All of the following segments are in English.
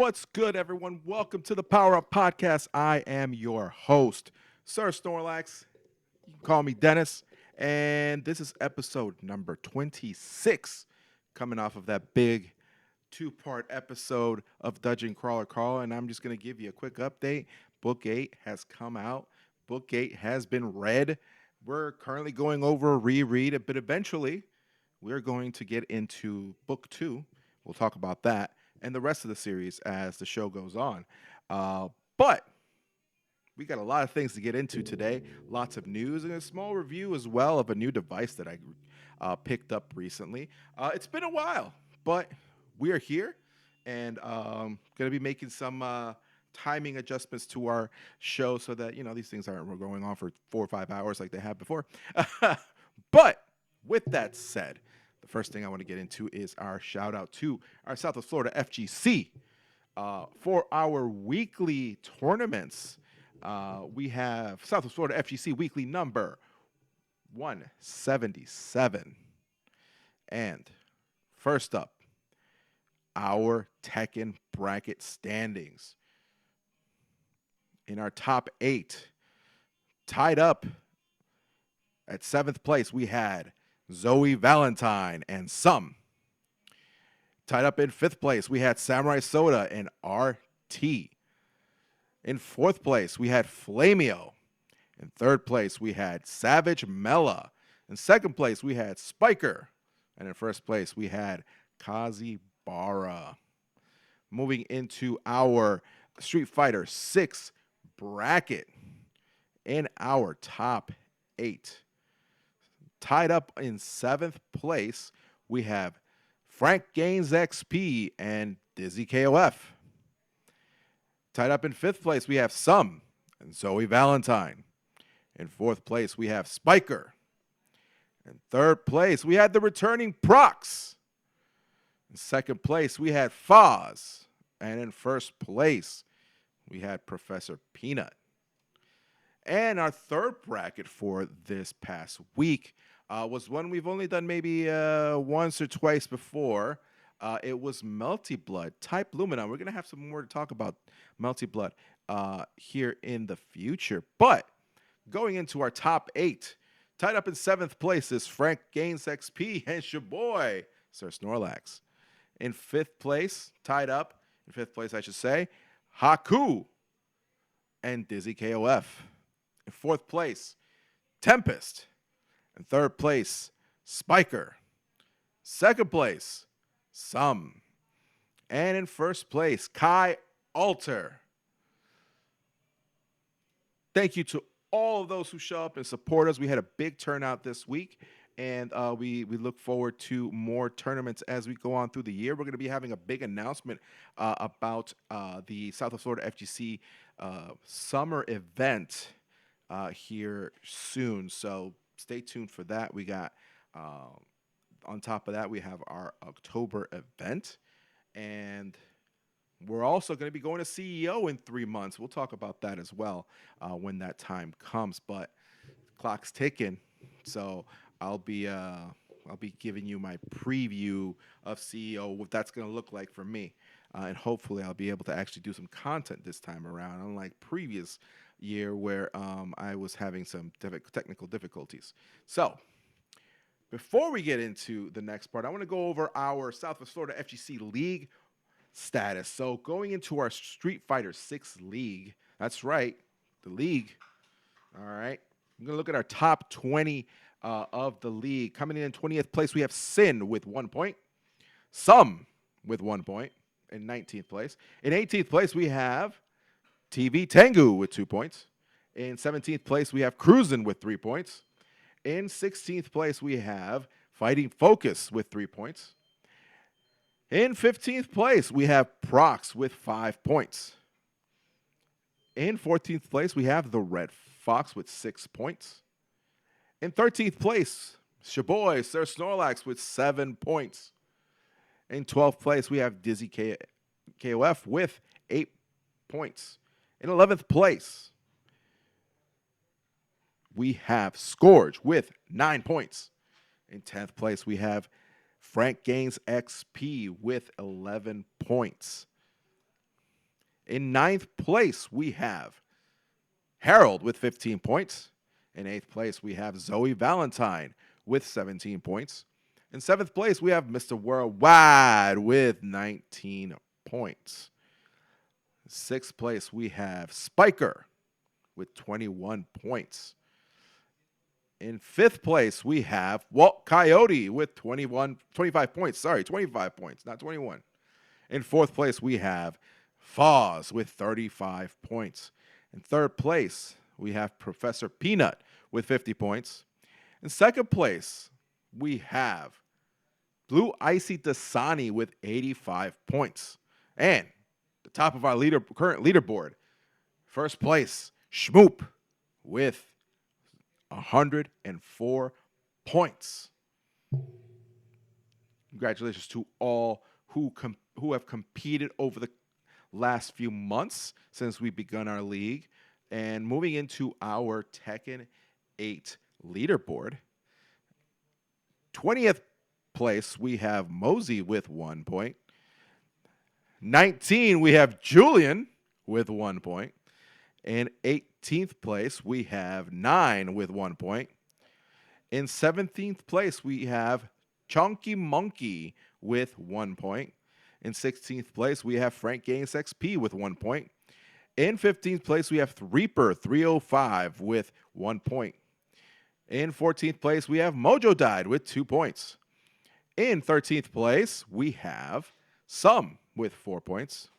What's good, everyone? Welcome to the Power-Up Podcast. I am your host, Sir Snorlax. You can call me Dennis. And this is episode number 26, coming off of that big two-part episode of Dungeon Crawler Crawl. And I'm just going to give you a quick update. Book 8 has come out. Book 8 has been read. We're currently going over a reread, but eventually we're going to get into Book 2. We'll talk about that and the rest of the series as the show goes on. But we got a lot of things to get into today. Lots of news and a small review as well of a new device that I picked up recently. It's been a while, but we are here and going to be making some timing adjustments to our show so that, these things aren't going on for 4 or 5 hours like they have before. But with that said, the first thing I want to get into is our shout out to our South of Florida FGC for our weekly tournaments. We have South of Florida FGC weekly number 177. And first up, our Tekken bracket standings. In our top 8, tied up at 7th place, we had Zoe Valentine and Some. Tied up in 5th place, we had Samurai Soda and RT. In 4th place, we had Flamio. In 3rd place, we had Savage Mella. In 2nd place, we had Spiker. And in 1st place, we had Kazibara. Moving into our Street Fighter 6 bracket. In our top 8. Tied up in 7th place, we have Frank Gaines XP and Dizzy KOF. Tied up in 5th place, we have Some and Zoe Valentine. In 4th place, we have Spiker. In 3rd place, we had the returning Prox. In 2nd place, we had Foz. And in 1st place, we had Professor Peanut. And our 3rd bracket for this past week was one we've only done maybe once or twice before. It was Melty Blood, Type Lumina. We're going to have some more to talk about Melty Blood here in the future. But going into our top 8, tied up in 7th place is Frank Gaines XP and your boy, Sir Snorlax. In 5th place, tied up, in 5th place I should say, Haku and Dizzy KOF. In 4th place, Tempest. In 3rd place, Spiker. 2nd place, Some. And in 1st place, Kai Alter. Thank you to all of those who show up and support us. We had a big turnout this week, and we look forward to more tournaments as we go on through the year. We're going to be having a big announcement about the South of Florida FGC summer event here soon. So stay tuned for that. We got, on top of that, we have our October event. And we're also going to be going to CEO in 3 months. We'll talk about that as well when that time comes. But the clock's ticking. So I'll be giving you my preview of CEO, what that's going to look like for me. And hopefully I'll be able to actually do some content this time around, unlike previous year where I was having some technical difficulties. So before we get into the next part, I want to go over our Southwest Florida FGC League status. So going into our Street Fighter 6 League, that's right, the league. All right, I'm going to look at our top 20 of the league. Coming in 20th place, we have Sin with 1 point. Some with 1 point in 19th place. In 18th place, we have TVTengu with 2 points. In 17th place, we have Cruisin' with 3 points. In 16th place, we have Fighting Focus with 3 points. In 15th place, we have Prox with 5 points. In 14th place, we have the Red Fox with 6 points. In 13th place, Shaboy, Sir Snorlax with 7 points. In 12th place, we have Dizzy KOF with 8 points. In 11th place, we have Scourge with 9 points. In 10th place, we have Frank Gaines XP with 11 points. In ninth place, we have Harold with 15 points. In eighth place, we have Zoe Valentine with 17 points. In seventh place, we have Mr. Worldwide with 19 points. Sixth place, we have Spiker with 21 points. In fifth place, we have Walt Coyote with 25 points. Sorry, 25 points, not 21. In fourth place, we have Foz with 35 points. In third place, we have Professor Peanut with 50 points. In second place, we have Blue Icy Dasani with 85 points. And the top of our current leaderboard, first place, Schmoop with 104 points. Congratulations to all who have competed over the last few months since we've begun our league. And moving into our Tekken 8 leaderboard, 20th place, we have Mosey with 1 point. 19, we have Julian with 1 point. In 18th place, we have 9 with 1 point. In 17th place, we have Chunky Monkey with 1 point. In 16th place, we have Frank Gaines XP with 1 point. In 15th place, we have Reaper 305 with 1 point. In 14th place, we have Mojo Died with 2 points. In 13th place, we have Sum with 4 points.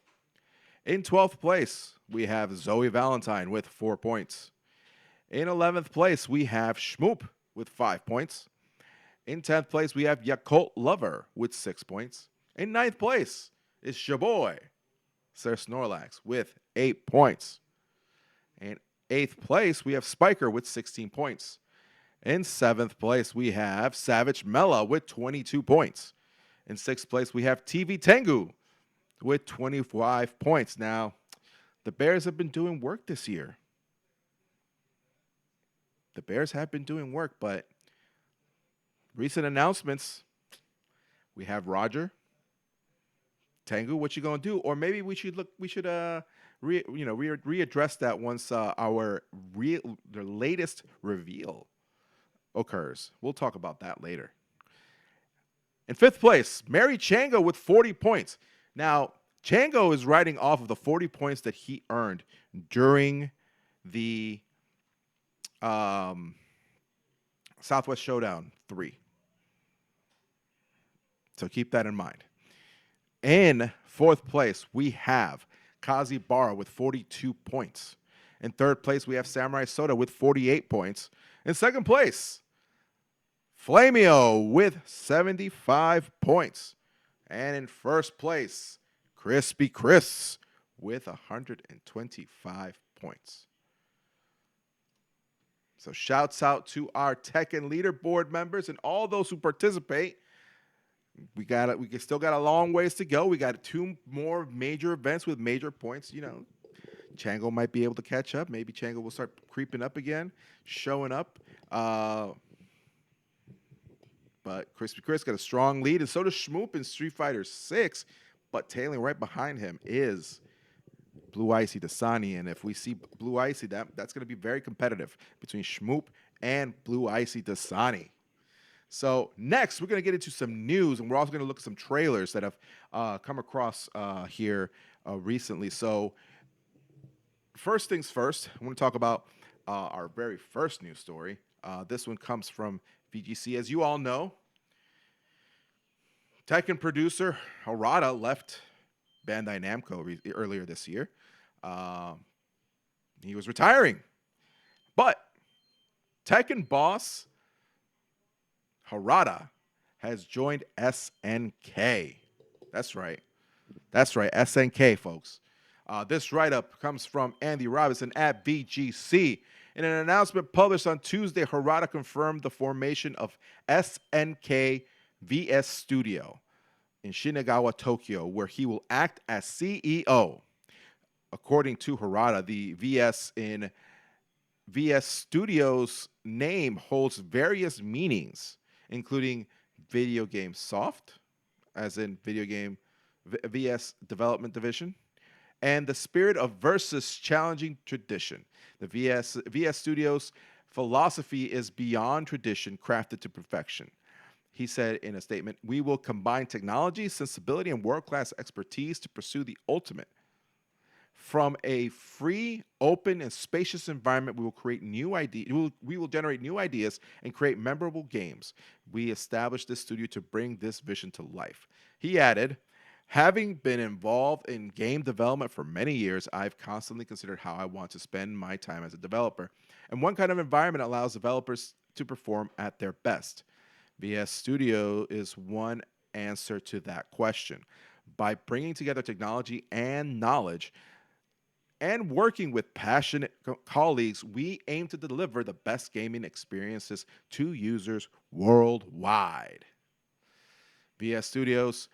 In 12th place, we have Zoe Valentine with 4 points. In 11th place, we have Schmoop with 5 points. In 10th place, we have Yakult Lover with 6 points. In 9th place is Shaboy, Sir Snorlax, with 8 points. In 8th place, we have Spiker with 16 points. In 7th place, we have Savage Mela with 22 points. In 6th place, we have TVTengu with 25 points. Now, the Bears have been doing work this year. The Bears have been doing work, but recent announcements, we have Roger, Tengu, what you gonna do? Or maybe we should readdress that once the latest reveal occurs. We'll talk about that later. In 5th place, Mary Chango with 40 points. Now, Chango is riding off of the 40 points that he earned during the Southwest Showdown 3. So keep that in mind. In 4th place, we have Kazi Bara with 42 points. In 3rd place, we have Samurai Soda with 48 points. In 2nd place, Flamio with 75 points. And in 1st place, Crispy Chris with 125 points. So shouts out to our Tekken leaderboard members and all those who participate. We still got a long ways to go. We got 2 more major events with major points. You know, Chango might be able to catch up. Maybe Chango will start creeping up again, showing up. But Crispy Chris got a strong lead, and so does Schmoop in Street Fighter 6. But tailing right behind him is Blue Icy Dasani. And if we see Blue Icy, that's going to be very competitive between Schmoop and Blue Icy Dasani. So next, we're going to get into some news, and we're also going to look at some trailers that have come across here recently. So first things first, I want to talk about our very first news story. This one comes from VGC. As you all know, Tekken producer Harada left Bandai Namco earlier this year. He was retiring. But Tekken boss Harada has joined SNK. That's right, SNK, folks. This write-up comes from Andy Robinson at VGC. In an announcement published on Tuesday, Harada confirmed the formation of SNK VS Studio in Shinagawa, Tokyo, where he will act as CEO. According to Harada, the VS in VS Studio's name holds various meanings, including video game soft, as in video game VS development division, and the spirit of versus challenging tradition. The VS Studios philosophy is beyond tradition, crafted to perfection. He said in a statement, "We will combine technology, sensibility, and world-class expertise to pursue the ultimate. From a free, open, and spacious environment, we will create new ideas. We will generate new ideas and create memorable games. We established this studio to bring this vision to life." He added, "Having been involved in game development for many years, I've constantly considered how I want to spend my time as a developer, and what kind of environment allows developers to perform at their best. VS Studio is one answer to that question. By bringing together technology and knowledge, and working with passionate colleagues, we aim to deliver the best gaming experiences to users worldwide." VS Studios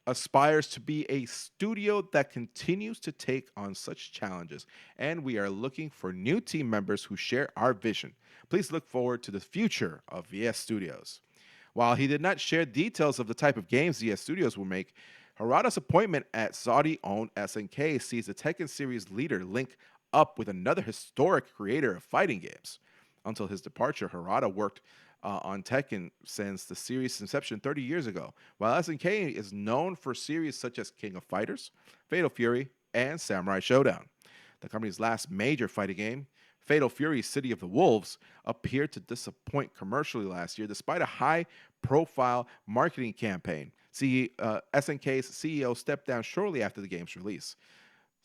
aspires to be a studio that continues to take on such challenges, and we are looking for new team members who share our vision. Please look forward to the future of VS Studios. While he did not share details of the type of games VS Studios will make, Harada's appointment at Saudi-owned SNK sees the Tekken series leader link up with another historic creator of fighting games. Until his departure, Harada worked on Tekken since the series' inception 30 years ago, while SNK is known for series such as King of Fighters, Fatal Fury, and Samurai Showdown. The company's last major fighting game, Fatal Fury City of the Wolves, appeared to disappoint commercially last year despite a high-profile marketing campaign. SNK's CEO stepped down shortly after the game's release.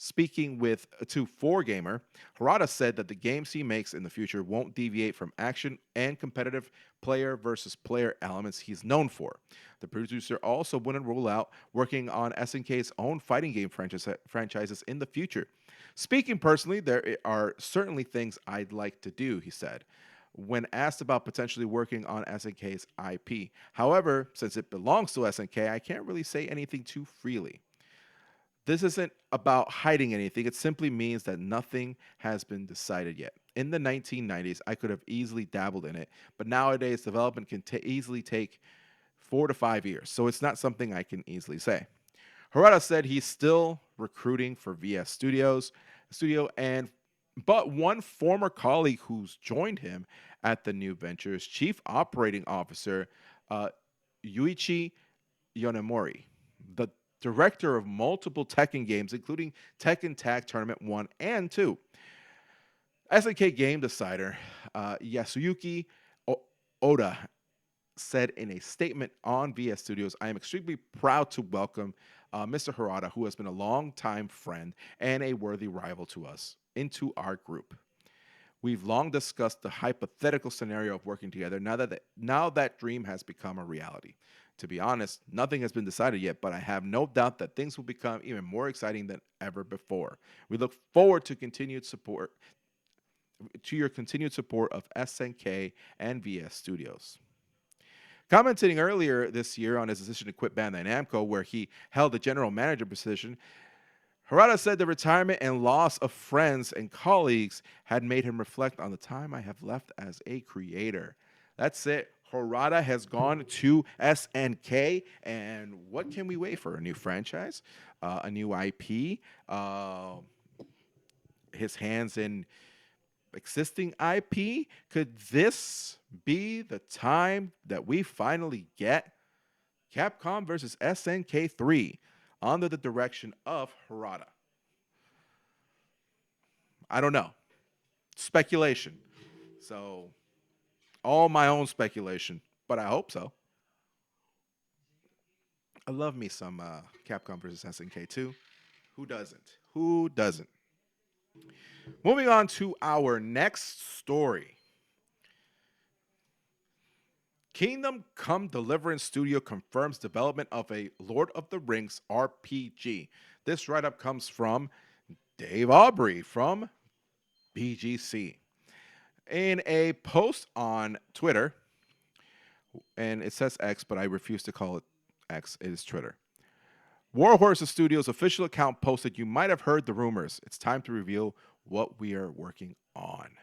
Speaking to 4Gamer, Harada said that the games he makes in the future won't deviate from action and competitive player versus player elements he's known for. The producer also wouldn't rule out working on SNK's own fighting game franchises in the future. "Speaking personally, there are certainly things I'd like to do," he said, when asked about potentially working on SNK's IP. "However, since it belongs to SNK, I can't really say anything too freely. This isn't about hiding anything. It simply means that nothing has been decided yet. In the 1990s, I could have easily dabbled in it, but nowadays development can easily take 4 to 5 years, so it's not something I can easily say." Harada said he's still recruiting for VS Studio, but one former colleague who's joined him at the new venture is Chief Operating Officer Yuichi Yonemori, the director of multiple Tekken games, including Tekken Tag Tournament 1 and 2. SNK game decider Yasuyuki Oda said in a statement on VS Studios, "I am extremely proud to welcome Mr. Harada, who has been a longtime friend and a worthy rival to us, into our group. We've long discussed the hypothetical scenario of working together. Now that dream has become a reality. To be honest, nothing has been decided yet, but I have no doubt that things will become even more exciting than ever before. We look forward to your continued support of SNK and VS Studios." Commenting earlier this year on his decision to quit Bandai Namco, where he held the general manager position, Harada said the retirement and loss of friends and colleagues had made him reflect on the time I have left as a creator. That's it. Harada has gone to SNK, and what can we wait for? A new franchise, a new IP, his hands in existing IP? Could this be the time that we finally get Capcom versus SNK 3 under the direction of Harada? I don't know. Speculation. So, all my own speculation, but I hope so. I love me some Capcom versus SNK 2. Who doesn't? Who doesn't? Moving on to our next story. Kingdom Come Deliverance Studio confirms development of a Lord of the Rings RPG. This write-up comes from Dave Aubrey from BGC. In a post on Twitter, and it says X, but I refuse to call it X, it is Twitter. Warhorse Studios' official account posted, "You might have heard the rumors. It's time to reveal what we are working on."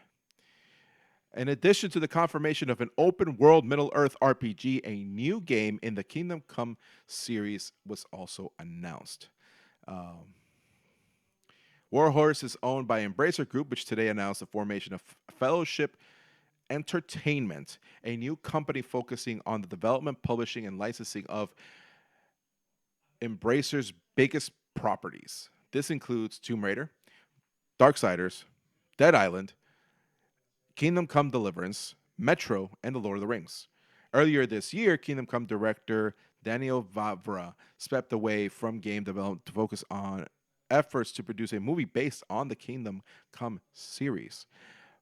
In addition to the confirmation of an open-world Middle-earth RPG, a new game in the Kingdom Come series was also announced. Warhorse is owned by Embracer Group, which today announced the formation of Fellowship Entertainment, a new company focusing on the development, publishing, and licensing of Embracer's biggest properties. This includes Tomb Raider, Darksiders, Dead Island, Kingdom Come Deliverance, Metro, and The Lord of the Rings. Earlier this year, Kingdom Come director Daniel Vavra stepped away from game development to focus on efforts to produce a movie based on the Kingdom Come series.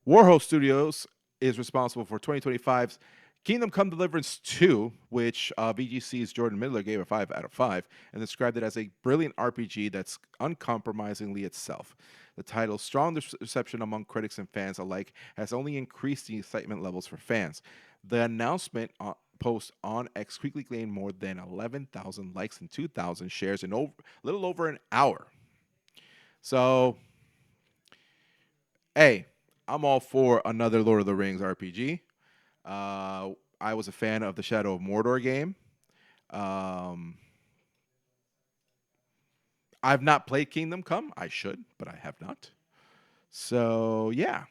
Warhol Studios is responsible for 2025's Kingdom Come Deliverance 2, which VGC's Jordan Midler gave a 5 out of 5 and described it as a brilliant RPG that's uncompromisingly itself. The title's strong reception among critics and fans alike has only increased the excitement levels for fans. The announcement post on X quickly gained more than 11,000 likes and 2,000 shares in a little over an hour. So, hey, I'm all for another Lord of the Rings RPG. I was a fan of the Shadow of Mordor game. I've not played Kingdom Come. I should, but I have not. So, yeah.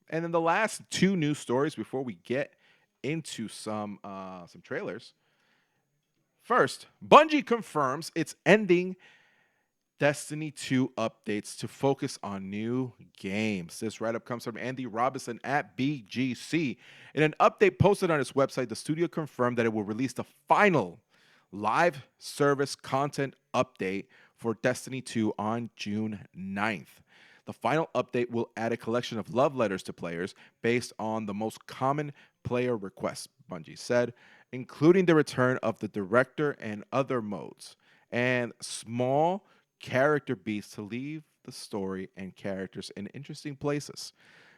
And then the last two news stories before we get into some trailers. First, Bungie confirms it's ending Destiny 2 updates to focus on new games. This write-up comes from Andy Robinson at BGC. In an update posted on its website, the studio confirmed that it will release the final live service content update for Destiny 2 on June 9th. The final update will add a collection of love letters to players based on the most common player requests, Bungie said, including the return of the director and other modes, and small character beats to leave the story and characters in interesting places.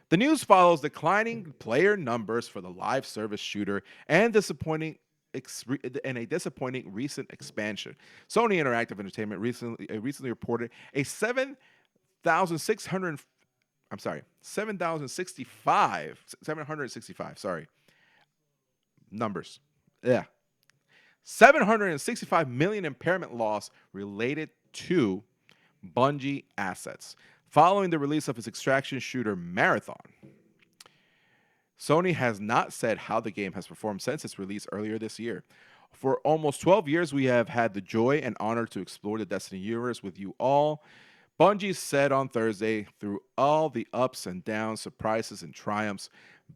The news follows declining player numbers for the live service shooter and a disappointing recent expansion. Sony Interactive Entertainment recently reported a 765 numbers. Yeah. 765 million impairment loss related to Bungie assets following the release of its extraction shooter Marathon. Sony has not said how the game has performed since its release earlier this year. For almost 12 years, we have had the joy and honor to explore the Destiny universe with you all. Bungie said on Thursday, through all the ups and downs, surprises and triumphs,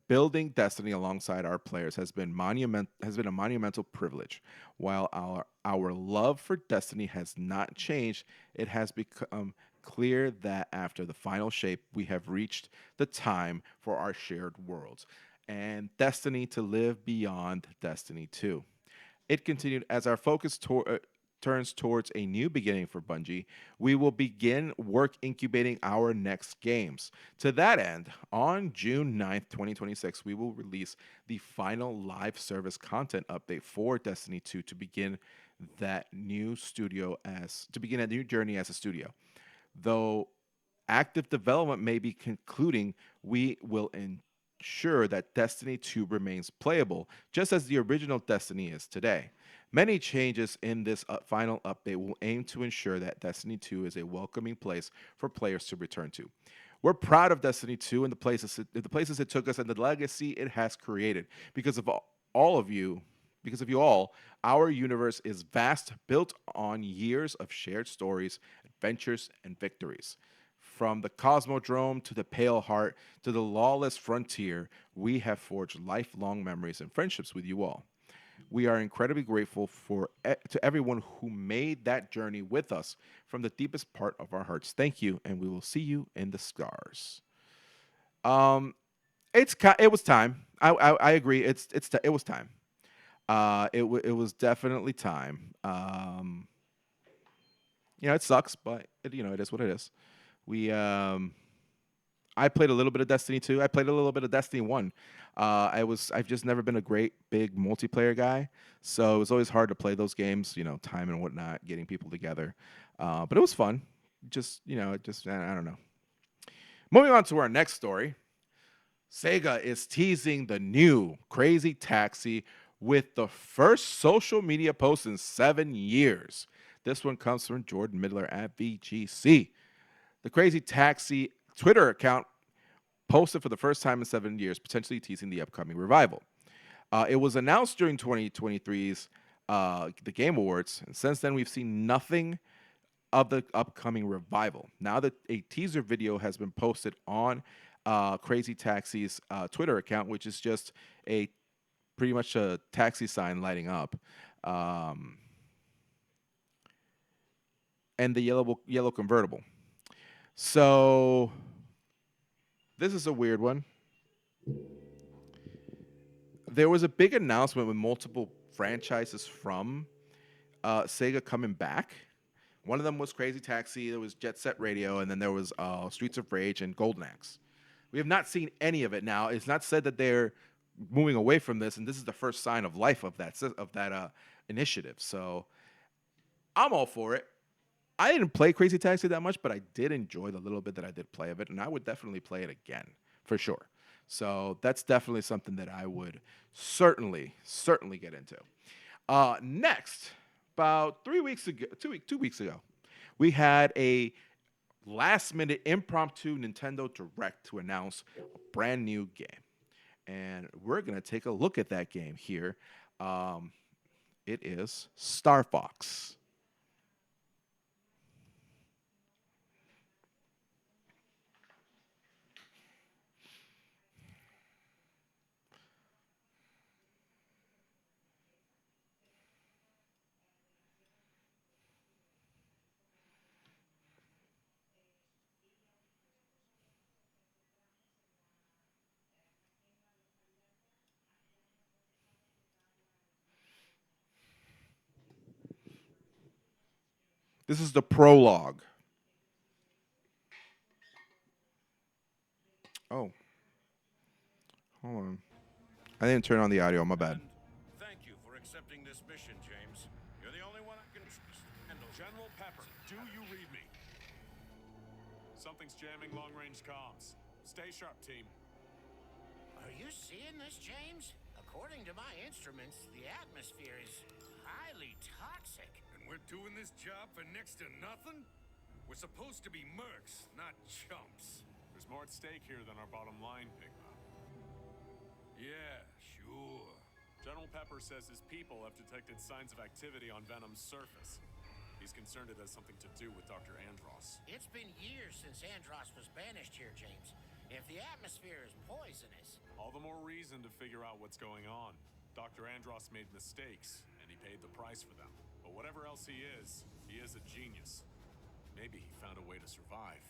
building Destiny alongside our players has been a monumental privilege. While our love for Destiny has not changed, it has become clear that after the final shape, we have reached the time for our shared worlds and Destiny to live beyond Destiny 2. It continued, as our focus turns towards a new beginning for Bungie, we will begin work incubating our next games. To that end, on June 9th, 2026, we will release the final live service content update for Destiny 2 to begin a new journey as a studio. Though active development may be concluding, we will ensure that Destiny 2 remains playable, just as the original Destiny is today. Many changes in this final update will aim to ensure that Destiny 2 is a welcoming place for players to return to. We're proud of Destiny 2 and the places it took us and the legacy it has created. Because of you all, our universe is vast, built on years of shared stories, adventures, and victories. From the Cosmodrome to the Pale Heart to the Lawless Frontier, we have forged lifelong memories and friendships with you all. We are incredibly grateful to everyone who made that journey with us from the deepest part of our hearts. Thank you, and we will see you in the stars. It was time. I agree. It was time. It was definitely time. It sucks, but it is what it is. I played a little bit of Destiny 2. I played a little bit of Destiny 1. I've just never been a great big multiplayer guy, so it was always hard to play those games, time and whatnot, getting people together. But it was fun. I don't know. Moving on to our next story. Sega is teasing the new Crazy Taxi with the first social media post in 7 years. This one comes from Jordan Midler at VGC. The Crazy Taxi Twitter account posted for the first time in 7 years, potentially teasing the upcoming revival. It was announced during 2023's the Game Awards, and since then we've seen nothing of the upcoming revival. Now that a teaser video has been posted on Crazy Taxi's Twitter account, which is just a pretty much a taxi sign lighting up, and the yellow convertible. So this is a weird one. There was a big announcement with multiple franchises from Sega coming back. One of them was Crazy Taxi, there was Jet Set Radio, and then there was Streets of Rage and Golden Axe. We have not seen any of it now. It's not said that they're moving away from this, and this is the first sign of life of that initiative. So I'm all for it. I didn't play Crazy Taxi that much, but I did enjoy the little bit that I did play of it, and I would definitely play it again, for sure. So that's definitely something that I would certainly get into. Next, about 2 weeks ago, we had a last-minute impromptu Nintendo Direct to announce a brand new game. And we're going to take a look at that game here. It is Star Fox. This is the prologue. Oh, hold on. I didn't turn on the audio. My bad. Thank you for accepting this mission, James. You're the only one I can trust. General Pepper, do you read me? Something's jamming long-range comms. Stay sharp, team. Are you seeing this, James? According to my instruments, the atmosphere is highly toxic. And we're doing this job for next to nothing? We're supposed to be mercs, not chumps. There's more at stake here than our bottom line, Pigma. Yeah, sure. General Pepper says his people have detected signs of activity on Venom's surface. He's concerned it has something to do with Dr. Andross. It's been years since Andross was banished here, James. If the atmosphere is poisonous... All the more reason to figure out what's going on. Dr. Andross made mistakes, and he paid the price for them. But whatever else he is a genius. Maybe he found a way to survive.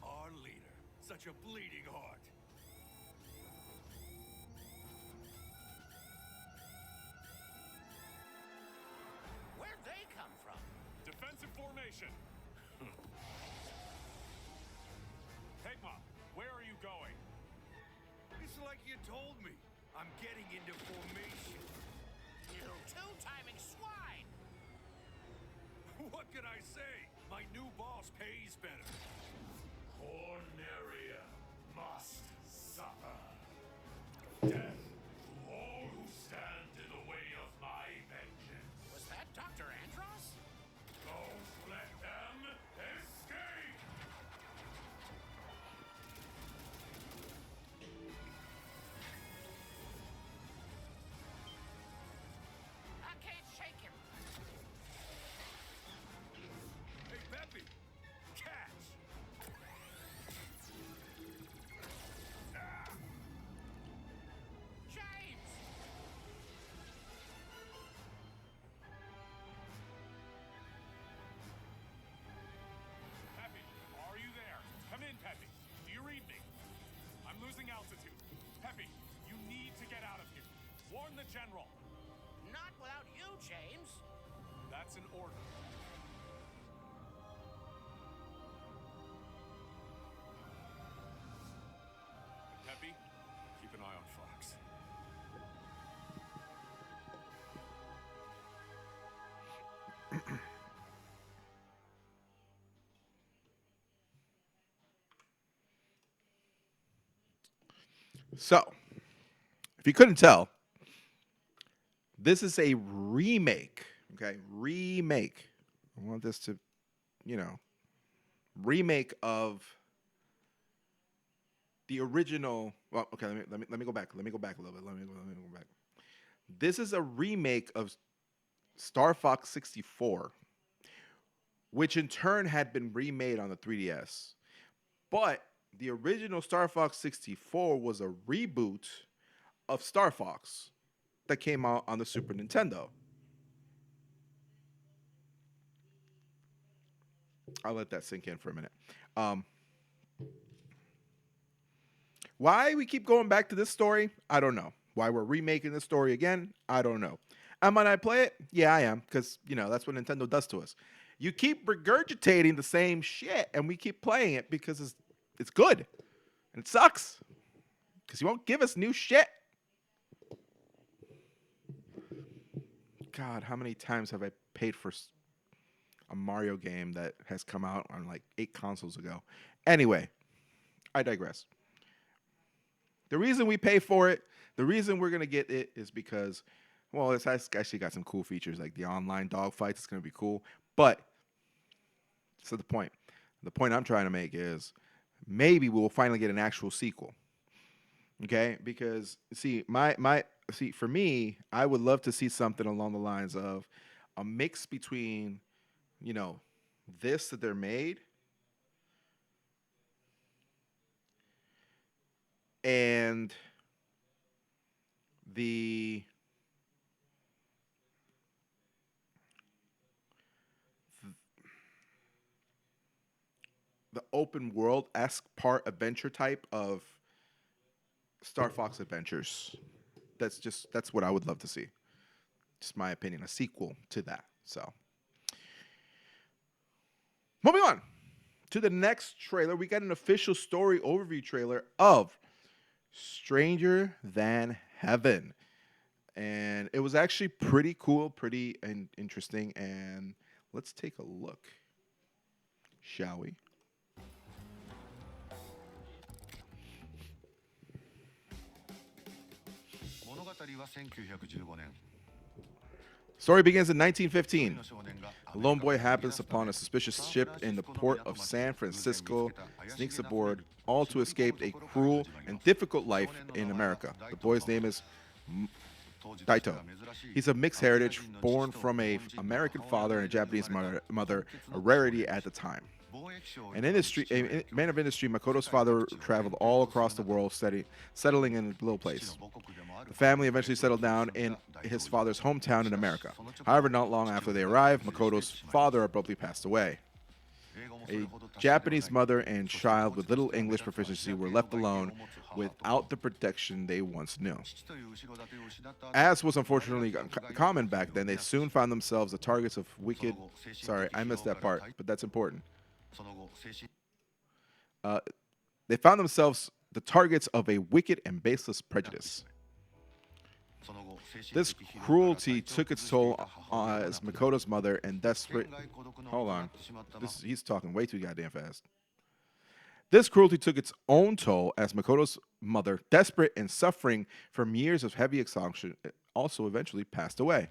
Our leader, such a bleeding heart. Where'd they come from? Defensive formation. Pigma, where are you going? It's like you told me. I'm getting into formation. You two-timing swine! What can I say? My new boss pays better. Corneria must suffer. Death to all who stand in the way of my vengeance. Was that Dr. Andross? Don't let them escape! I can't shake him. Hey, Peppy! Catch! James! Peppy, are you there? Come in, Peppy. Do you read me? I'm losing altitude. Peppy, you need to get out of here. Warn the general. Not without you, James. That's an order. Peppy, keep an eye on Fox. So, if you couldn't tell, this is a remake, okay? Remake. I want this to, remake of the original. Well, okay, let me go back. Let me go back a little bit. Let me go back. This is a remake of Star Fox 64, which in turn had been remade on the 3DS. But the original Star Fox 64 was a reboot of Star Fox that came out on the Super Nintendo. I'll let that sink in for a minute. Why we keep going back to this story, I don't know. Why we're remaking this story again, I don't know. Am I play it? Yeah, I am, because, that's what Nintendo does to us. You keep regurgitating the same shit, and we keep playing it because it's good. And it sucks, because you won't give us new shit. God, how many times have I paid for a Mario game that has come out on like 8 consoles ago? Anyway, I digress. The reason we pay for it, the reason we're going to get it is because, well, it's actually got some cool features like the online dogfights. It's going to be cool. But, so the point I'm trying to make is maybe we'll finally get an actual sequel. Okay? Because, see, for me, I would love to see something along the lines of a mix between, this that they're made and the open world-esque part adventure type of Star Fox Adventures. That's what I would love to see. Just my opinion, a sequel to that. So, moving on to the next trailer, we got an official story overview trailer of Stranger Than Heaven. And it was actually pretty cool, pretty interesting. And let's take a look, shall we? Story begins in 1915. A lone boy happens upon a suspicious ship in the port of San Francisco, sneaks aboard, all to escape a cruel and difficult life in America. The boy's name is Daito. He's of mixed heritage, born from an American father and a Japanese mother, a rarity at the time. A man of industry, Makoto's father traveled all across the world, settling in a little place. The family eventually settled down in his father's hometown in America. However, not long after they arrived, Makoto's father abruptly passed away. A Japanese mother and child with little English proficiency were left alone without the protection they once knew. As was unfortunately common back then, they soon found themselves the targets of wicked... Sorry, I missed that part, but that's important. They found themselves the targets of a wicked and baseless prejudice. This cruelty took its toll as Makoto's mother and desperate... Hold on. He's talking way too goddamn fast. This cruelty took its own toll as Makoto's mother, desperate and suffering from years of heavy exhaustion, also eventually passed away,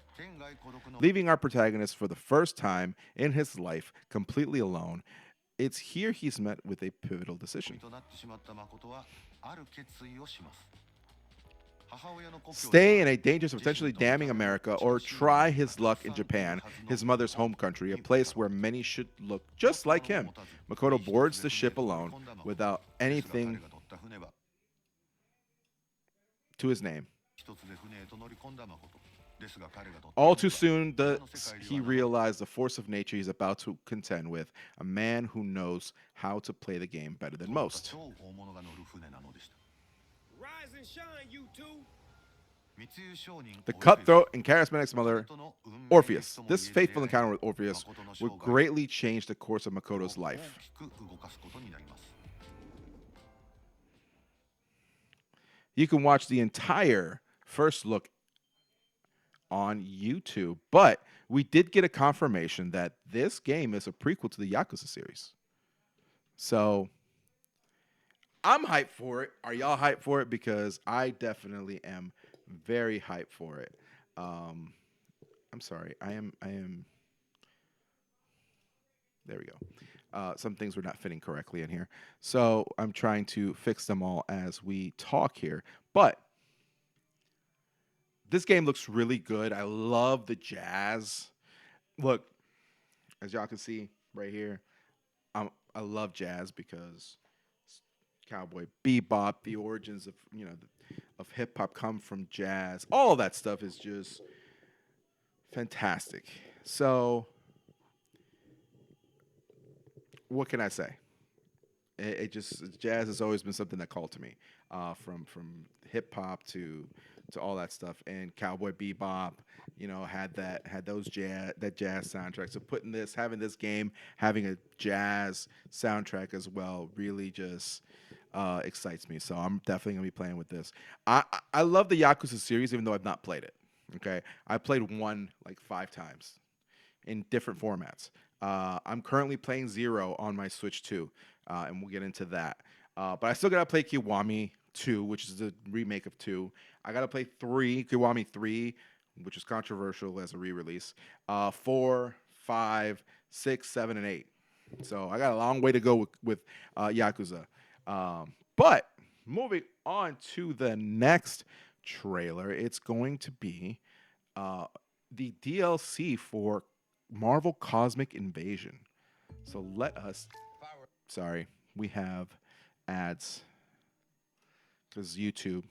leaving our protagonist for the first time in his life completely alone. It's here he's met with a pivotal decision. Stay in a dangerous, potentially damning America, or try his luck in Japan, his mother's home country, a place where many should look just like him. Makoto boards the ship alone, without anything to his name. All too soon does he realize the force of nature he's about to contend with, a man who knows how to play the game better than most. Rise and shine, you two. The cutthroat and charismatic mother, Orpheus. This faithful encounter with Orpheus would greatly change the course of Makoto's life. You can watch the entire first look on YouTube, but we did get a confirmation that this game is a prequel to the Yakuza series. So I'm hyped for it. Are y'all hyped for it? Because I definitely am very hyped for it. I'm sorry. I am There we go. Some things were not fitting correctly in here. So I'm trying to fix them all as we talk here. But this game looks really good. I love the jazz. Look, as y'all can see right here, I love jazz because cowboy bebop, the origins of of hip hop come from jazz. All of that stuff is just fantastic. So what can I say? It just jazz has always been something that called to me, from hip hop to all that stuff, and cowboy bebop. Had those jazz soundtracks. So putting this, having this game, having a jazz soundtrack as well, really just excites me. So I'm definitely gonna be playing with this. I love the Yakuza series, even though I've not played it. Okay, I played one like 5 times in different formats. I'm currently playing Zero on my Switch 2, and we'll get into that. But I still gotta play Kiwami 2, which is the remake of 2. I gotta play 3, Kiwami 3, which is controversial as a re-release. 4, 5, 6, 7, and 8. So I got a long way to go with Yakuza. But moving on to the next trailer, it's going to be uh, the DLC for Marvel Cosmic Invasion. So let us. Sorry, we have ads because YouTube.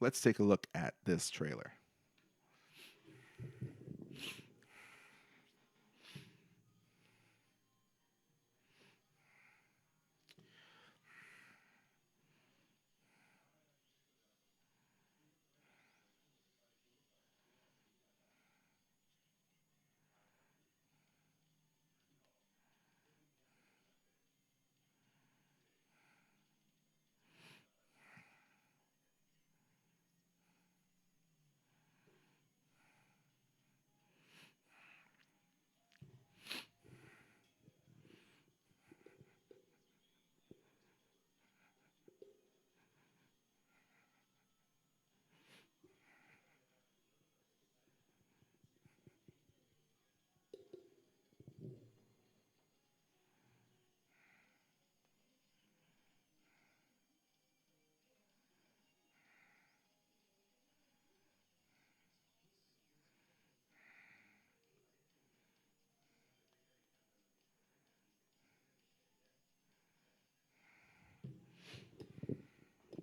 Let's take a look at this trailer.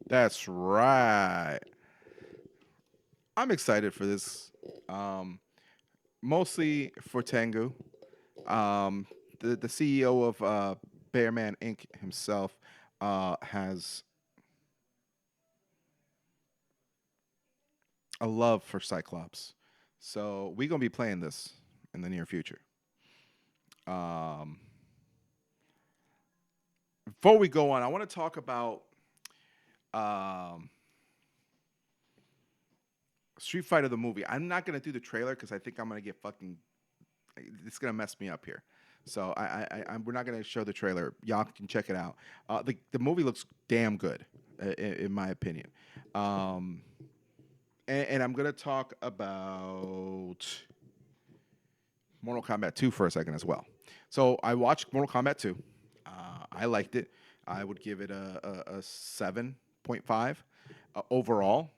That's right. I'm excited for this. Um, Mostly for Tengu. The CEO of Bearman Inc. himself has a love for Cyclops. So we're gonna be playing this in the near future. Um, Before we go on, I want to talk about um, Street Fighter the movie. I'm not gonna do the trailer because I think I'm gonna get fucking. It's gonna mess me up here. So we're not gonna show the trailer. Y'all can check it out. The movie looks damn good, in my opinion. Um, and I'm gonna talk about Mortal Kombat 2 for a second as well. So I watched Mortal Kombat 2. I liked it. I would give it a 7.5 overall.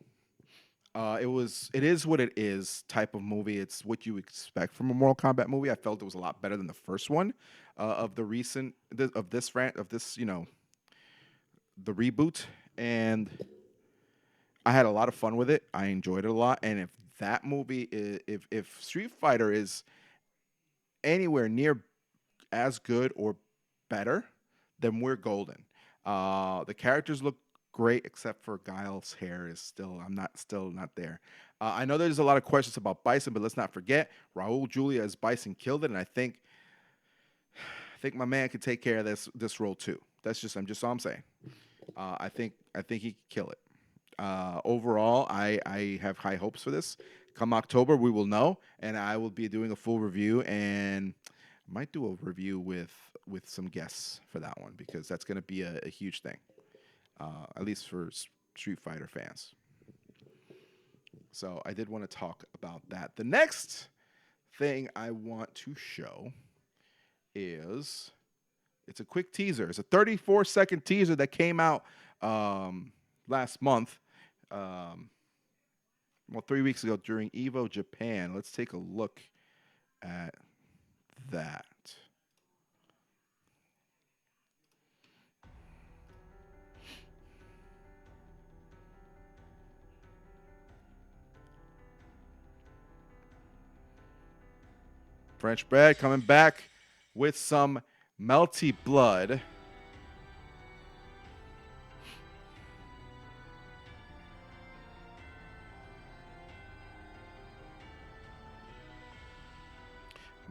It is what it is type of movie. It's what you expect from a Mortal Kombat movie. I felt it was a lot better than the first one of the recent of this the reboot, and I had a lot of fun with it. I enjoyed it a lot. And if that movie, if Street Fighter is anywhere near as good or better, then we're golden. The characters look great, except for Guile's hair is still. I'm not still not there. I know there's a lot of questions about Bison, but let's not forget Raul Julia as Bison killed it, and I think my man could take care of this role too. I'm just all I'm saying. I think he could kill it. Overall, I have high hopes for this. Come October, we will know, and I will be doing a full review, and I might do a review with some guests for that one because that's going to be a huge thing, at least for Street Fighter fans. So I did want to talk about that. The next thing I want to show is it's a quick teaser. It's a 34-second teaser that came out last month. Well, 3 weeks ago during Evo Japan. Let's take a look at that. French Bread coming back with some melty blood.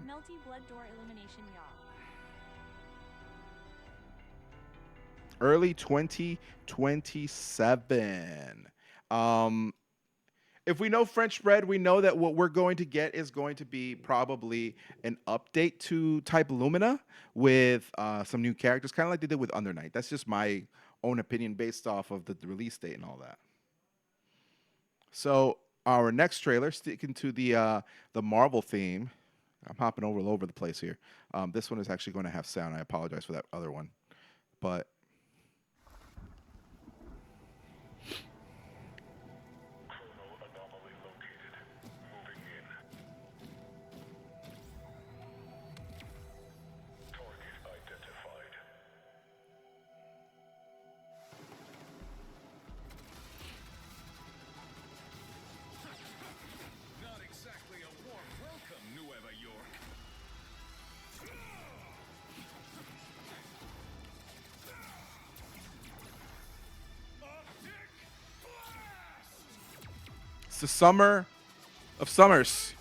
Melty blood door illumination yacht. Early 2027. If we know French Bread, we know that what we're going to get is going to be probably an update to Type Lumina with some new characters, kind of like they did with Under Night. That's just my own opinion based off of the release date and all that. So our next trailer, sticking to the Marvel theme. I'm hopping all over the place here. This one is actually going to have sound. I apologize for that other one. But Not exactly a warm welcome, Nueva York. Optic blast! it's the summer of summers.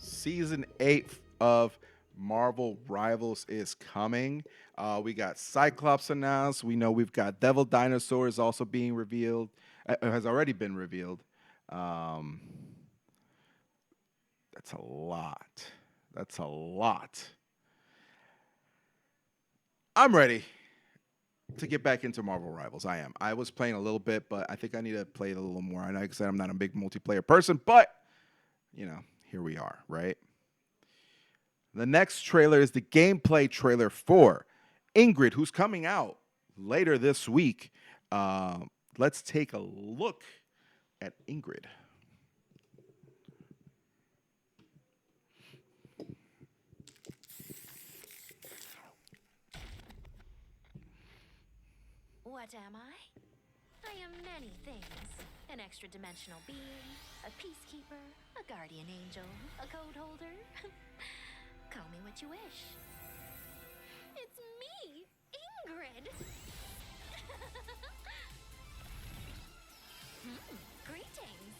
Season 8 of Marvel Rivals is coming. We got Cyclops announced. We know we've got Devil Dinosaurs also being revealed. Has already been revealed. That's a lot. That's a lot. I'm ready to get back into Marvel Rivals. I am. I was playing a little bit, but I think I need to play it a little more. I know, like I said, I'm not a big multiplayer person, but, you know, here we are, right? The next trailer is the gameplay trailer for Ingrid, who's coming out later this week. Let's take a look at Ingrid. What am I? I am many things. An extra-dimensional being, a peacekeeper, a guardian angel, a code holder. Call me what you wish. It's me, Ingrid! Greetings!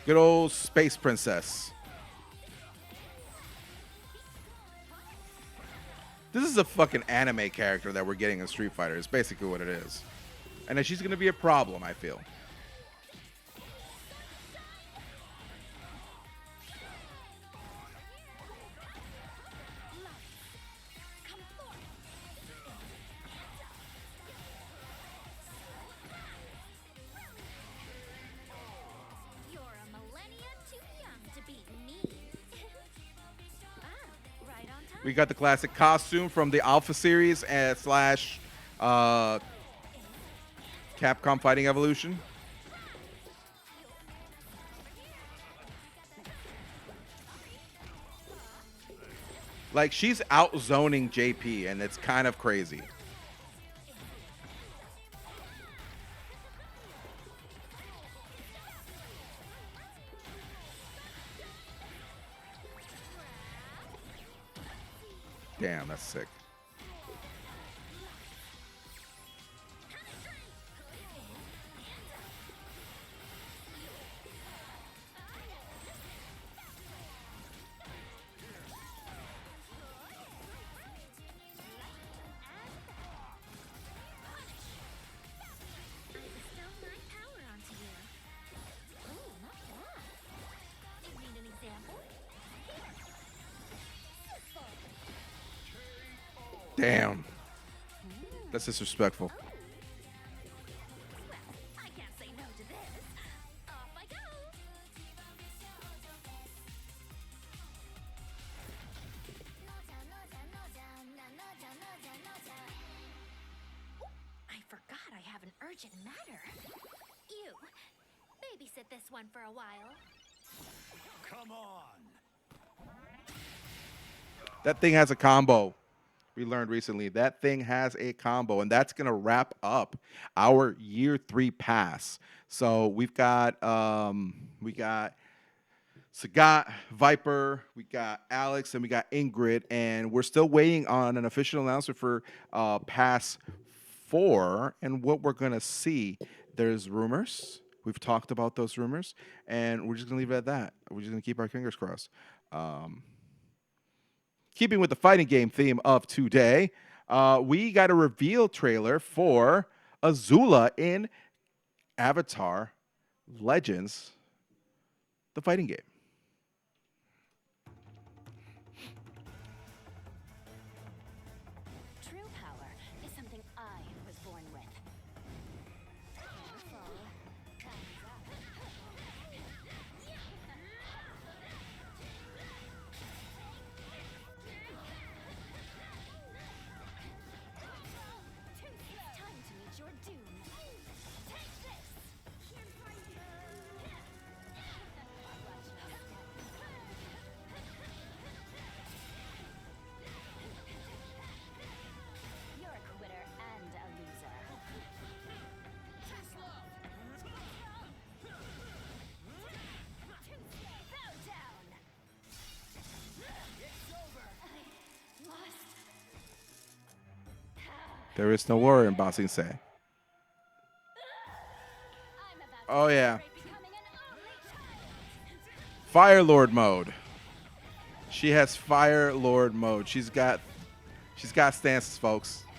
Good old Space Princess. This is a fucking anime character that we're getting in Street Fighter. It's basically what it is. And then she's going to be a problem, I feel. You're a millennia too young to beat me. Right on time. We got the classic costume from the Alpha series / Capcom Fighting Evolution. Like, she's outzoning JP, and it's kind of crazy. Damn, that's sick. Bestow my power onto you. Ooh, not bad. You need an example? Damn. That's disrespectful. Well, I can't say no to this. Off I go. I forgot I have an urgent matter. You, babysit this one for a while. Come on. That thing has a combo. We learned recently that thing has a combo, and that's gonna wrap up our year 3 pass. So we got Sagat, Viper, we got Alex, and we got Ingrid, and we're still waiting on an official announcement for pass 4 and what we're gonna see. There's rumors. We've talked about those rumors, and we're just gonna leave it at that. We're just gonna keep our fingers crossed. Keeping with the fighting game theme of today, we got a reveal trailer for Azula in Avatar Legends, the fighting game. True power is something I was born with. Time to meet your doom. Take this! You're a quitter and a loser. Bow down! It's over! I lost. There is no war in Bossing Say. I'm about to Oh, yeah. celebrate becoming an only child. Fire Lord mode. She has Fire Lord mode. She's got stances, folks. Sorry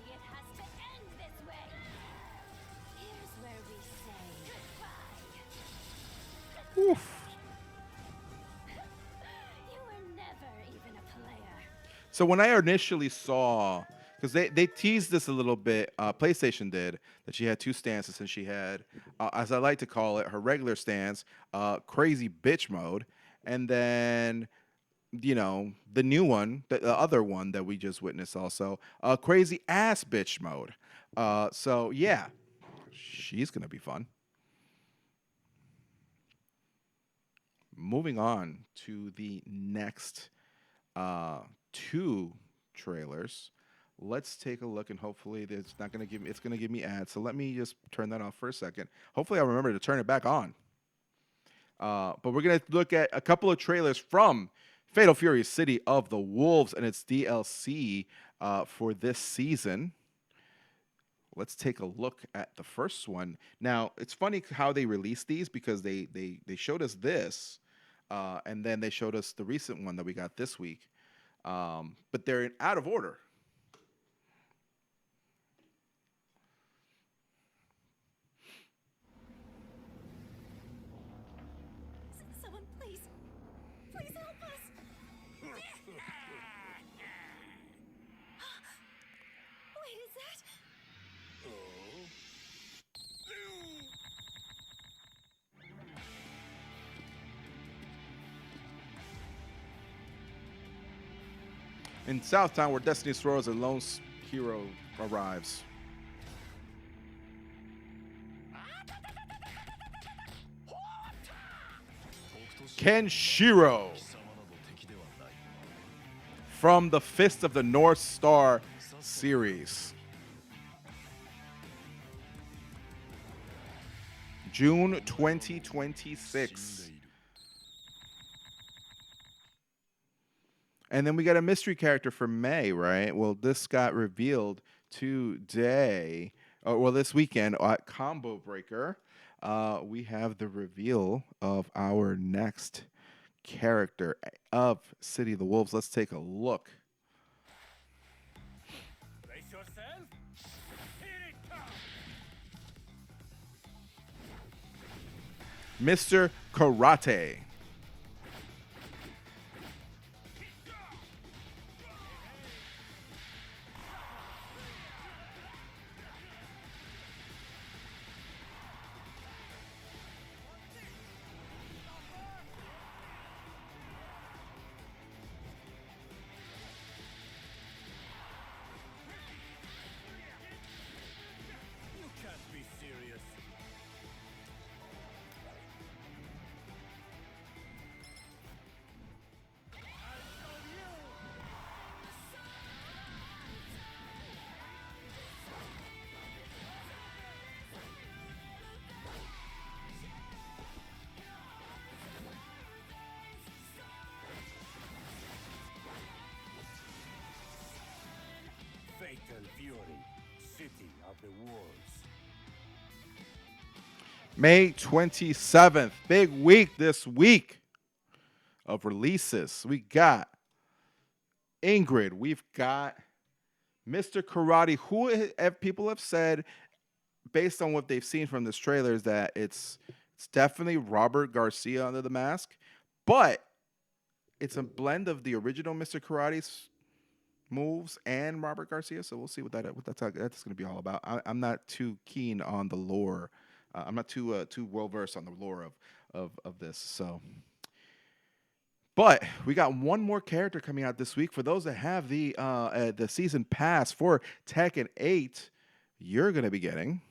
it has to end this way. Here's where we say goodbye. Oof. You were never even a player. So when I initially saw, because they teased this a little bit, PlayStation did, that she had 2 stances, and she had, as I like to call it, her regular stance, crazy bitch mode, and then, you know, the new one, the other one that we just witnessed also, crazy ass bitch mode. So yeah, she's gonna be fun. Moving on to the next 2 trailers. Let's take a look, and hopefully it's not going to give me, it's going to give me ads. So let me just turn that off for a second. Hopefully I'll remember to turn it back on. But we're going to look at a couple of trailers from Fatal Fury City of the Wolves and its DLC for this season. Let's take a look at the first one. Now, it's funny how they released these, because they showed us this, and then they showed us the recent one that we got this week. But they're out of order. Someone, please help us. Wait, is that? In Southtown, where Destiny Sorrows a lone hero arrives. Kenshiro from the Fist of the North Star series. June 2026. And then we got a mystery character for May, right? Well, this got revealed today, this weekend at Combo Breaker. We have the reveal of our next character of City of the Wolves. Let's take a look. Brace yourself. Here it comes. Mr. Karate. You can't be serious. Fatal Fury, City of the Wolves. May 27th. Big week this week of releases. We got Ingrid. We've got Mr. Karate, who people have said, based on what they've seen from this trailer, is that it's definitely Robert Garcia under the mask, but it's a blend of the original Mr. Karate's moves and Robert Garcia. So we'll see what that's going to be all about. I'm not too keen on the lore. I'm not too well versed on the lore of this. So, but we got one more character coming out this week. For those that have the season pass for Tekken 8, you're going to be getting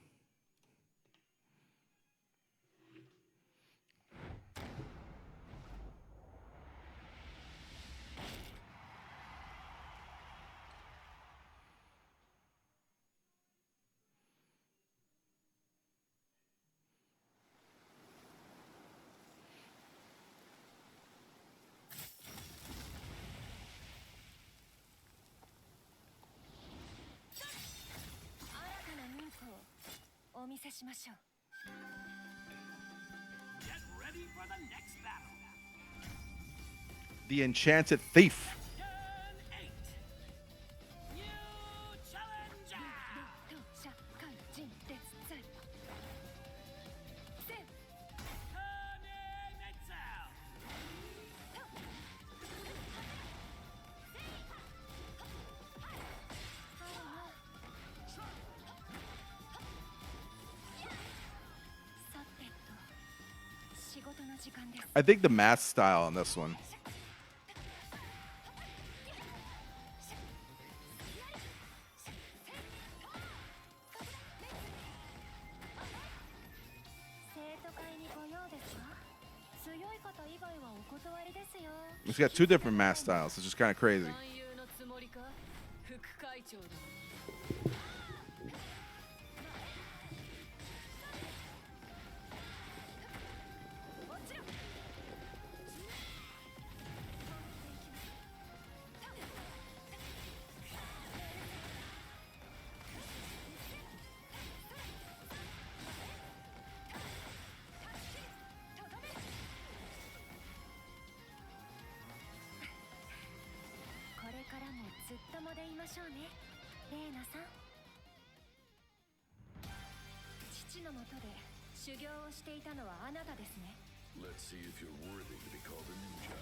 Get ready for the next battle. the Enchanted Thief. Gen 8. New challenger. Kanemitsu. I think the mask style on this one. It's got two different mask styles. It's just kind of crazy. Let's see if you're worthy to be called a ninja.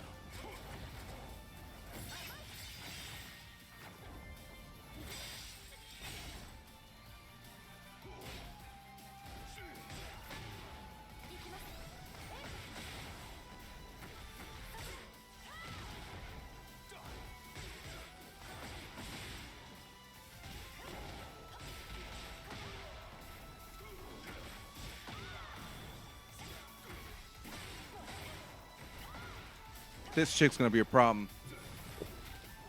This chick's gonna be a problem.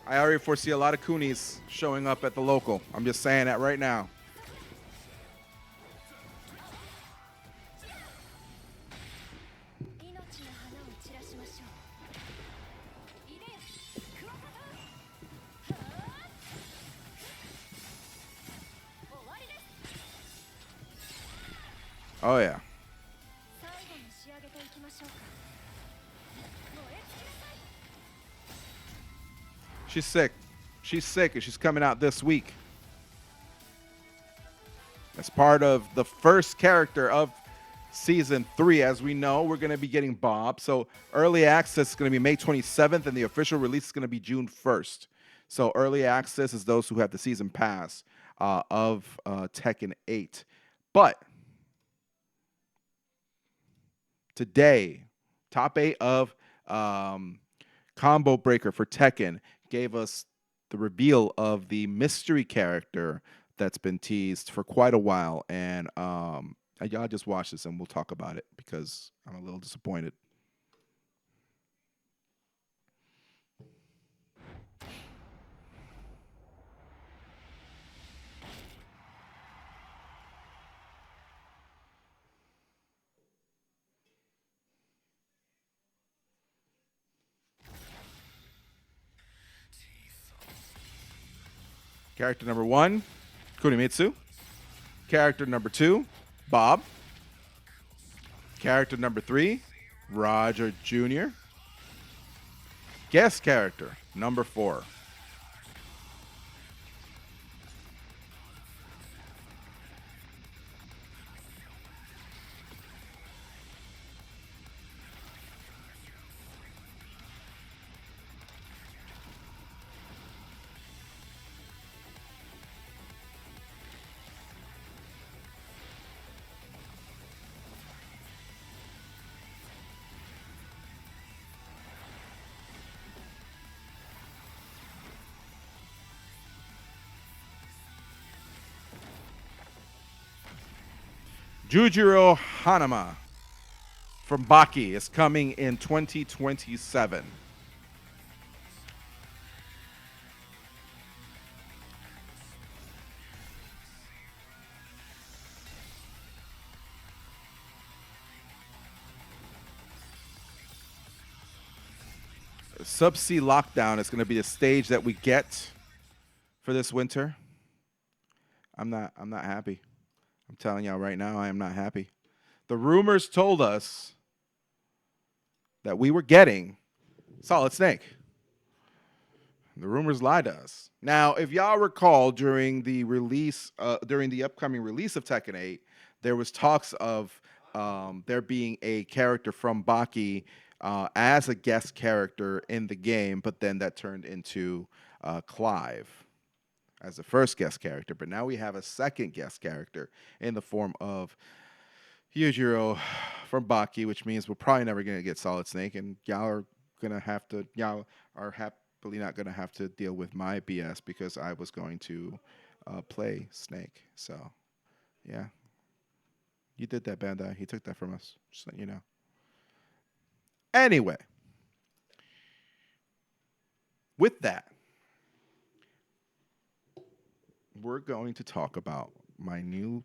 I already foresee a lot of Coonies showing up at the local. I'm just saying that right now. Oh yeah. She's sick. She's sick, and she's coming out this week. As part of the first character of season 3. As we know, we're going to be getting Bob. So early access is going to be May 27th, and the official release is going to be June 1st. So early access is those who have the season pass of Tekken 8. But today, top 8 of Combo Breaker for Tekken gave us the reveal of the mystery character that's been teased for quite a while. And y'all just watch this and we'll talk about it because I'm a little disappointed. Character number 1, Kunimitsu. Character number 2, Bob. Character number 3, Roger Jr. Guest character number 4. Jujiro Hanama from Baki is coming in 2027. Subsea Lockdown is going to be the stage that we get for this winter. I'm not happy. I'm telling y'all right now, I am not happy. The rumors told us that we were getting Solid Snake. The rumors lied to us. Now, if y'all recall, during the upcoming release of Tekken 8, there was talks of there being a character from Baki as a guest character in the game, but then that turned into Clive as the first guest character. But now we have a second guest character in the form of Yujiro from Baki, which means we're probably never going to get Solid Snake, and y'all are happily not going to have to deal with my BS because I was going to play Snake. So, yeah. You did that, Bandai. He took that from us, just so you know. Anyway, with that, we're going to talk about my new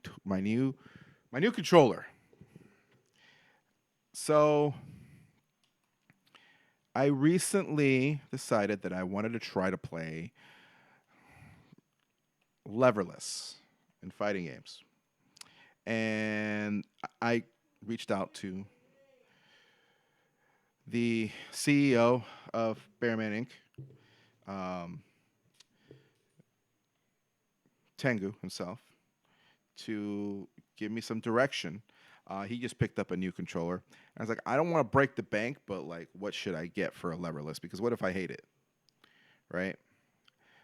controller. So I recently decided that I wanted to try to play Leverless in fighting games. And I reached out to the CEO of Bearman Inc., Tengu himself, to give me some direction. He just picked up a new controller. And I was like, I don't want to break the bank, but like, what should I get for a Leverless? Because what if I hate it, right?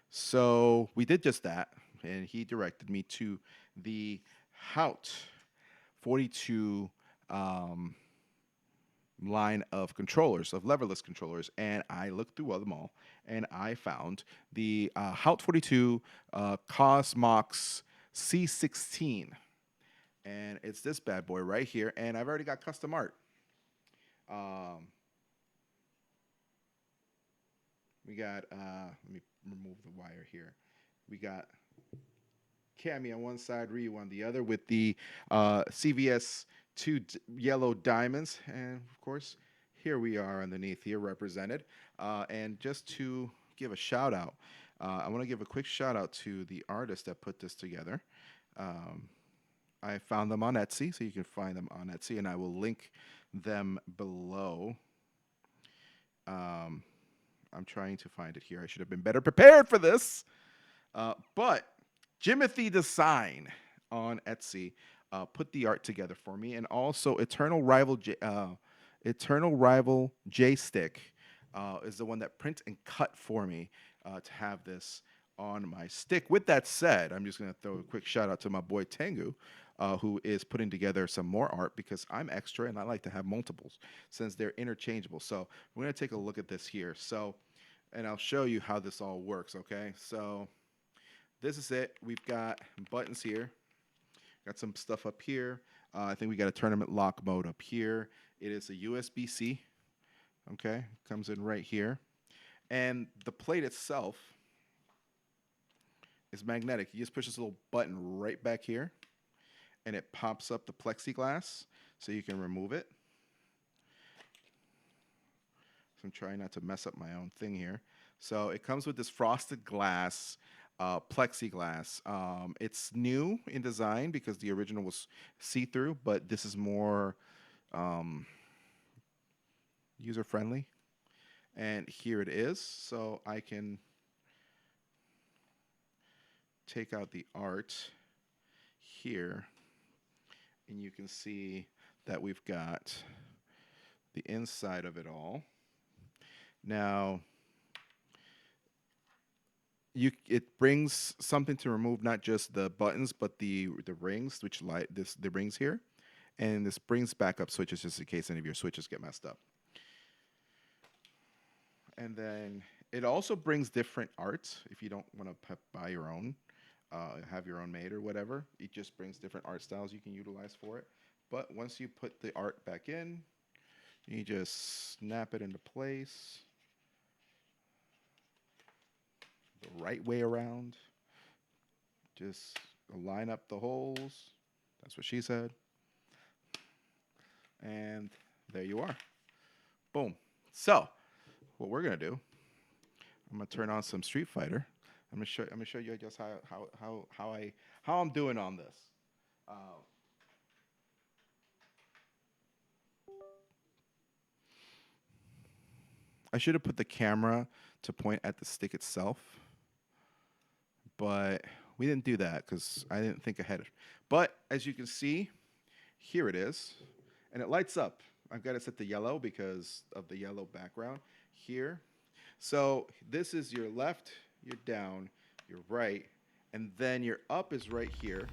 So we did just that, and he directed me to the Hout 42 line of controllers, of Leverless controllers, and I looked through them all, and I found the Hout 42 COSMOX C16. And it's this bad boy right here, and I've already got custom art. We got, let me remove the wire here. We got Cammy on one side, Ryu on the other with the CVS 2 yellow diamonds. And of course, here we are underneath here represented. And just to give a shout out, I want to give a quick shout out to the artist that put this together. I found them on Etsy, so you can find them on Etsy, and I will link them below. I'm trying to find it here. I should have been better prepared for this. But Jimothy Design on Etsy put the art together for me, and also Eternal Rival J-Stick is the one that print and cut for me to have this on my stick. With that said, I'm just going to throw a quick shout out to my boy Tengu, who is putting together some more art because I'm extra and I like to have multiples since they're interchangeable. So we're going to take a look at this here. So, and I'll show you how this all works, okay? So this is it. We've got buttons here. Got some stuff up here. I think we got a tournament lock mode up here. It is a USB-C, okay? Comes in right here. And the plate itself is magnetic. You just push this little button right back here, and it pops up the plexiglass so you can remove it. So I'm trying not to mess up my own thing here. So it comes with this frosted glass plexiglass. It's new in design because the original was see-through, but this is more user-friendly. And here it is. So I can take out the art here, and you can see that we've got the inside of it all. Now, it brings something to remove not just the buttons, but the rings, which the rings here, and this brings backup switches just in case any of your switches get messed up. And then it also brings different art if you don't want to buy your own. Have your own made or whatever. It just brings different art styles you can utilize for it. But once you put the art back in, you just snap it into place the right way around. Just line up the holes. That's what she said. And there you are. Boom. So what we're gonna do, I'm gonna turn on some Street Fighter. I'm gonna show you just how I'm doing on this. I should have put the camera to point at the stick itself, but we didn't do that because I didn't think ahead. But as you can see, here it is, and it lights up. I've got it set to yellow because of the yellow background here. So this is your left, your down, your right, and then your up is right here.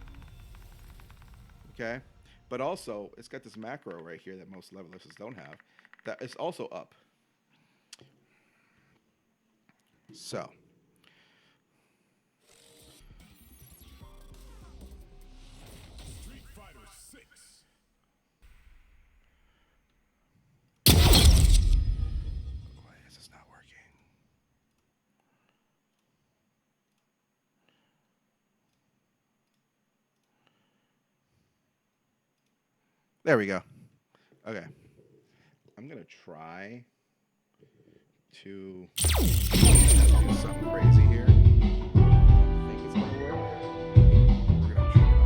Okay? But also, it's got this macro right here that most Leverlesses don't have. That is also up. So. Street Fighter 6. Why is this not working? There we go. Okay. I'm going to try to do something crazy here. I think it's going to work. We're going to try.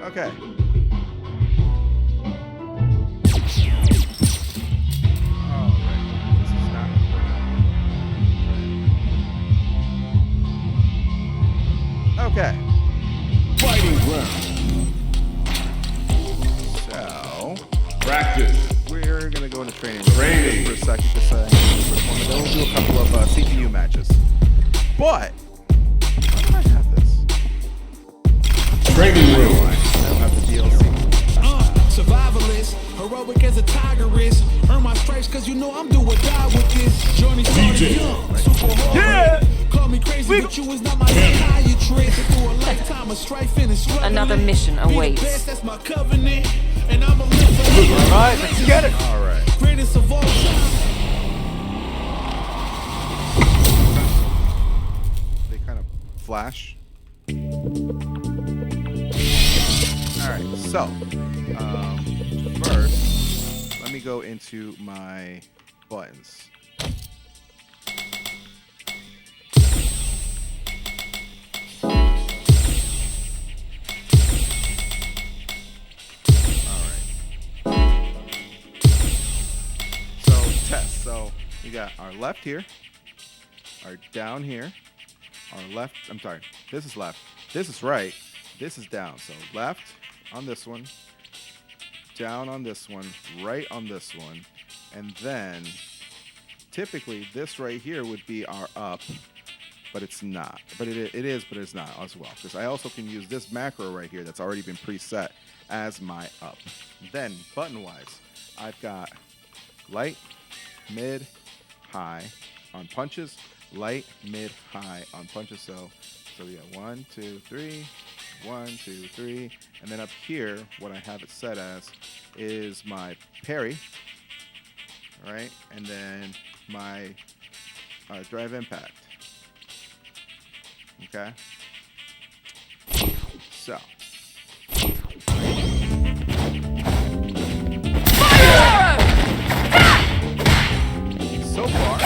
Okay. Okay. Fighting round. So Practice. we're gonna go into training Training. for a second, just and then we'll do a couple of CPU matches. But how do I have this? Training room. I don't have the DLC. Survivalist, heroic as a tiger is. Earn my stripes cause you know I'm do or die with this. Journey started DJ. young, super hard. Yeah. Call me crazy, but you was not my psychiatrist. Through a lifetime of strife and struggling. Another mission Be the awaits. best, that's my covenant. And I'ma live forever. All right, let's get it. All right. Greatest of all time. They kind of flash. All right. So first, let me go into my buttons. So we got our left here, our down here, our left. I'm sorry, this is left, this is right, this is down. So left on this one, down on this one, right on this one, and then typically this right here would be our up, but it's not. But it is, but it's not as well, because I also can use this macro right here that's already been preset as my up. Then button-wise, I've got light, mid, high on punches, light, mid, high on punches. So we got 1, 2, 3, 1, 2, 3, and then up here, what I have it set as is my parry, all right, and then my drive impact. Okay, so. So far,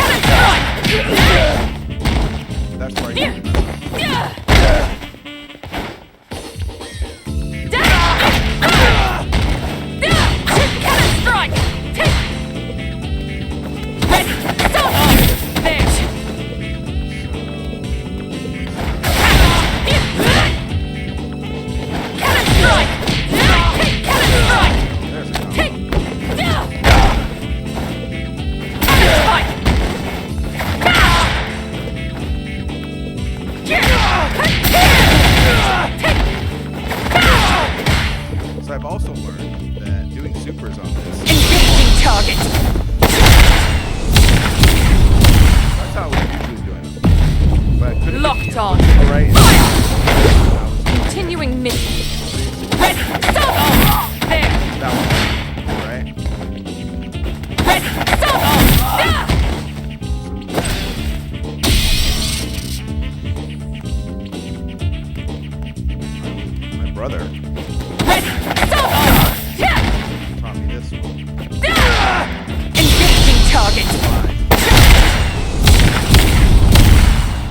that's right. I've also learned that doing supers on this. Engaging target. That's how we're usually doing them. But I could have Locked on. Right. Continuing mission. Ready. Stop. There. That one. Right. Ready. Stop. My brother Ready. Stop. taught me this one. Engaging target.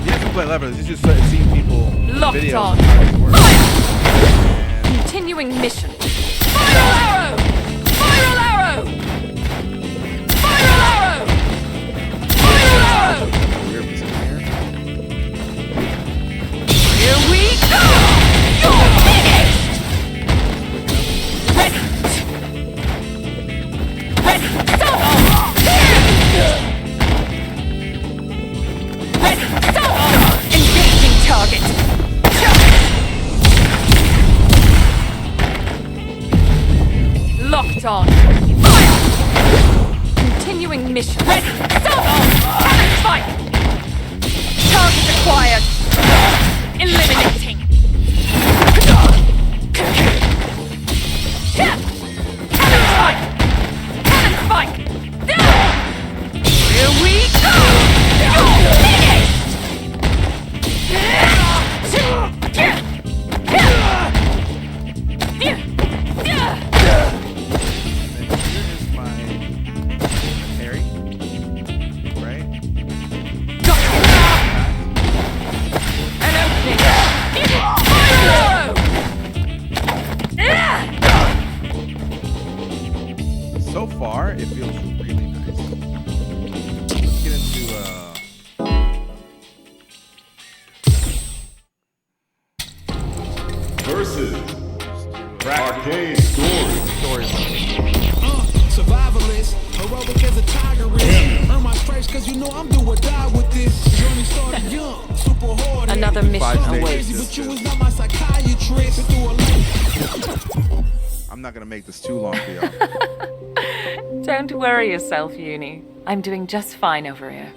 He doesn't play Leverless. He's just seen people Locked videos on. of how this works. And Continuing mission. Spiral arrow. Spiral arrow. Spiral arrow. Spiral arrow. weird position here. Here we go. You're finished. Ready. Ready. Stop. Ready. Stop. Engaging target. Locked on. Fire. Continuing mission. Ready. Stop. Cannon spike. Target acquired. Eliminating. Cannon spike. Cannon spike. Here we go. You're finished. And here is my parry. Right? An opening. Fire arrow. So far, it feels really nice. Let's get into Versus Arcade Story. Survivalist, heroic as a tiger is. Earn my stripes cause you know I'm do or die with this. Journey started young, super hard. Another mission 5 stages. awaits. But you was not my psychiatrist. Through a life. I'm not gonna make this too long for y'all. Don't worry yourself, Uni. I'm doing just fine over here.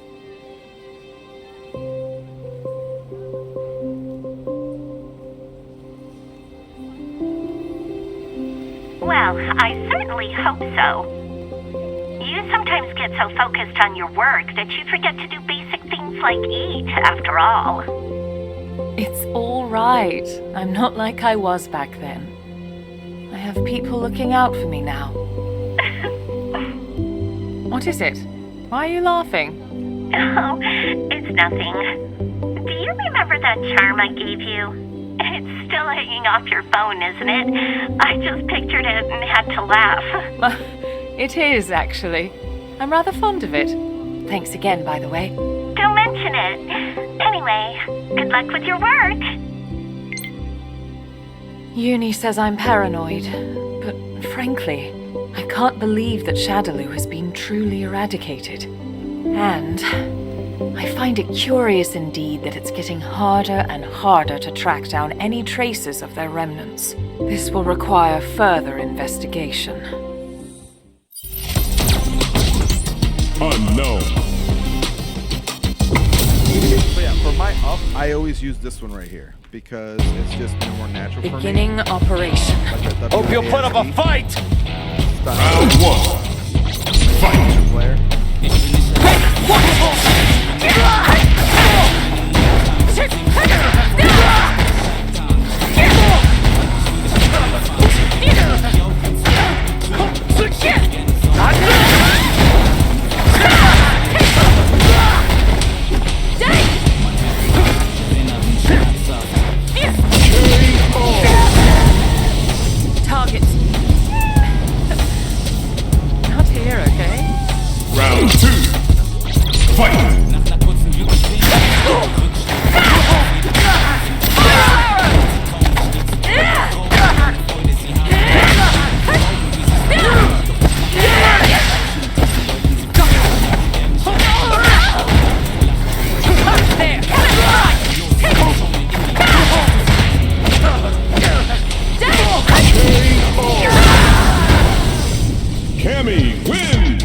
Well, I certainly hope so. You sometimes get so focused on your work that you forget to do basic things like eat, after all. It's all right. I'm not like I was back then. I have people looking out for me now. What is it? Why are you laughing? Oh, it's nothing. Do you remember that charm I gave you? It's still hanging off your phone, isn't it? I just pictured it and had to laugh. It is, actually. I'm rather fond of it. Thanks again, by the way. Don't mention it. Anyway, good luck with your work. Uni says I'm paranoid, but frankly, I can't believe that Shadaloo has been truly eradicated. And I find it curious indeed that it's getting harder and harder to track down any traces of their remnants. This will require further investigation. Unknown. So yeah, for my up, I always use this one right here because it's just more natural for me. Beginning operation. Like Hope you'll put up a fight! Round one. Fight! Player. Targets. Not here, okay? Round two. Fight! Cammy wins!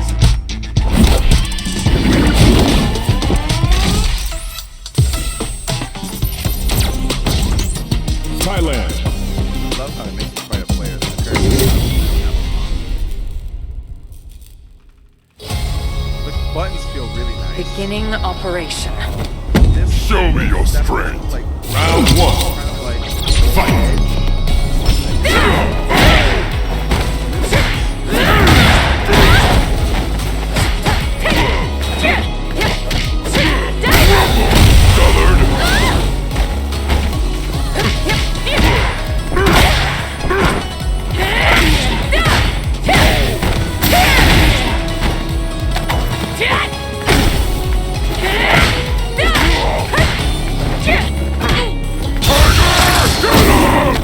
Thailand. I love how it makes you fight a player that's the buttons feel really nice. Beginning operation. This Show me your definitely, strength. like, Round one. kind of like Fight!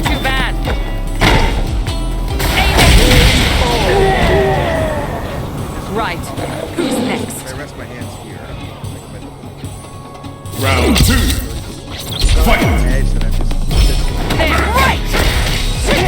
Too bad. Right. Who's next? I rest my hands here. Round two. Fight! Edge that I just There. Right.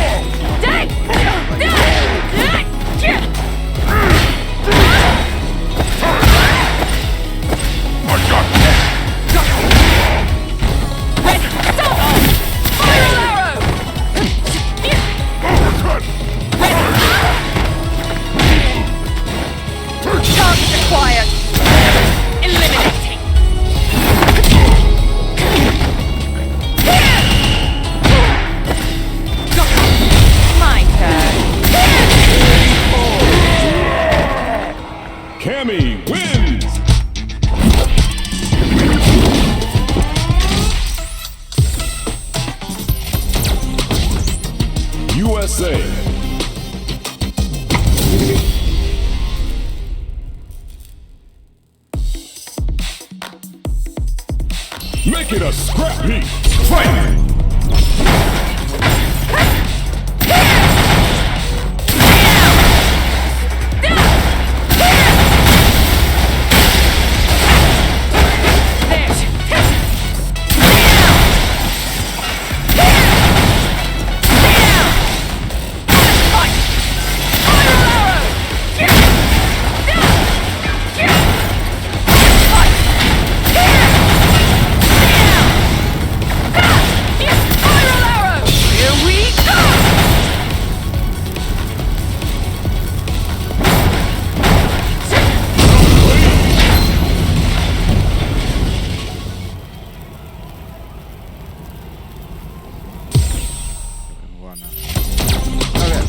Target acquired. Eliminating. My turn. Cammy wins! USA. Make it a scrap heap. Fight! on now. Okay.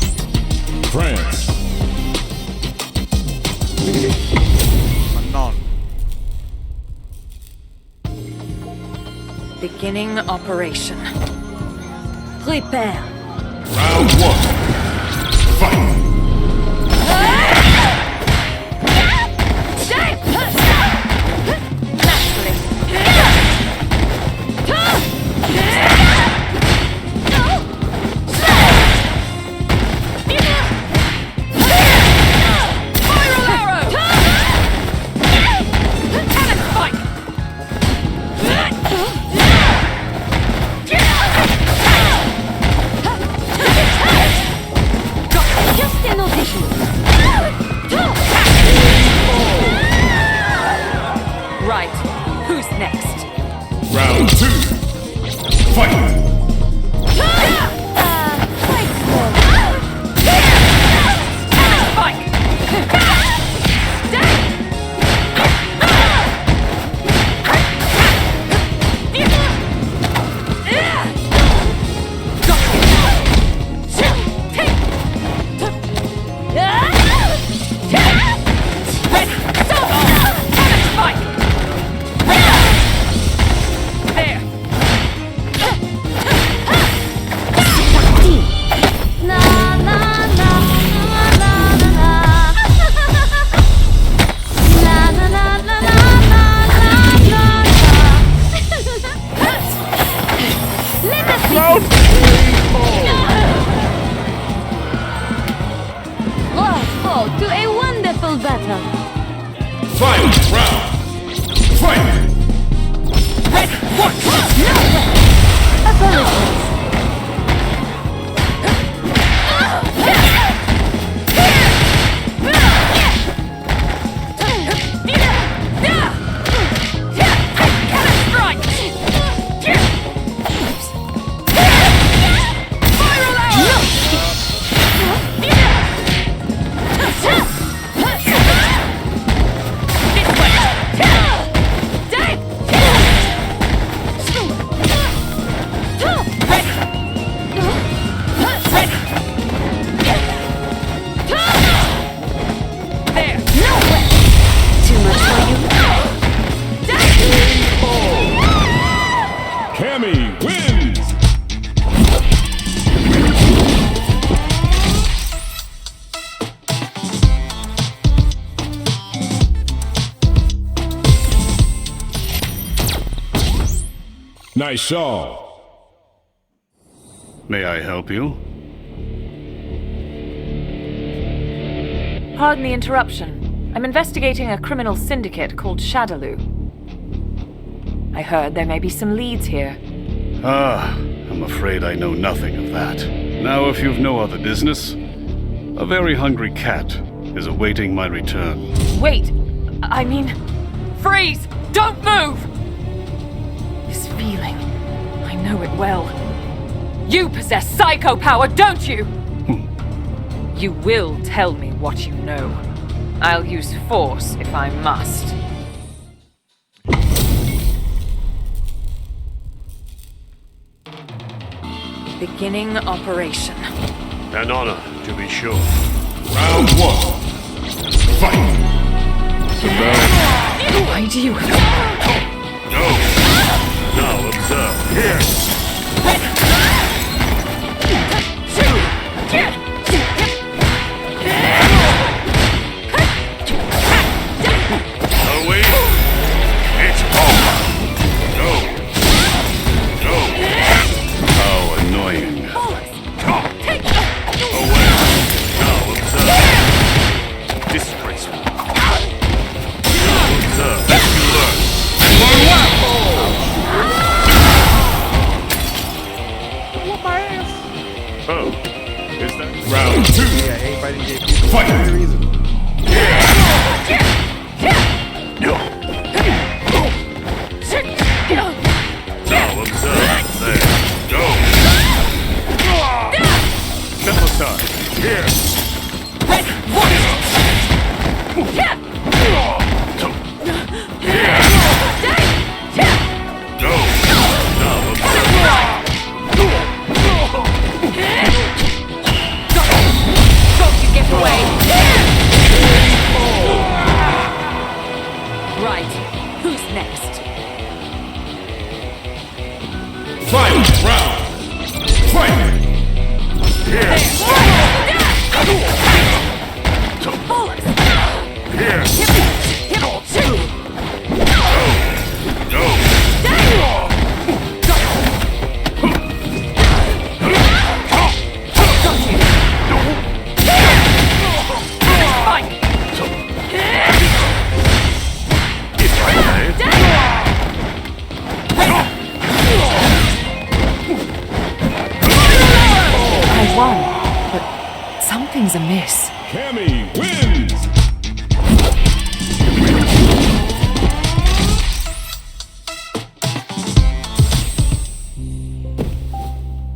France. Anon. Beginning operation. Prepare. Round 1. Fight. Right. Who's next? Round 2. Fight. To a wonderful battle. Final round. Fight. Apologies. Nice shot. May I help you? Pardon the interruption. I'm investigating a criminal syndicate called Shadaloo. I heard there may be some leads here. Ah, I'm afraid I know nothing of that. Now, if you've no other business, a very hungry cat is awaiting my return. Wait! I mean, freeze! Don't move! This feeling, I know it well. You possess psycho power, don't you? You will tell me what you know. I'll use force if I must. Beginning operation. An honor, to be sure. Round 1. Fight. Why do you... No! Now observe. Here! Away! It's over! No! No! How annoying. Away! Now observe. Disgraceful. Now observe. Let me learn. Oh, is that Round 2. Yeah, everybody gave people Fight. for a reason. Now observe. There. Go. Step aside. Here. Go. Now observe. Final round. Fight! Here. Here. Go. I won, but something's amiss. Cammy wins!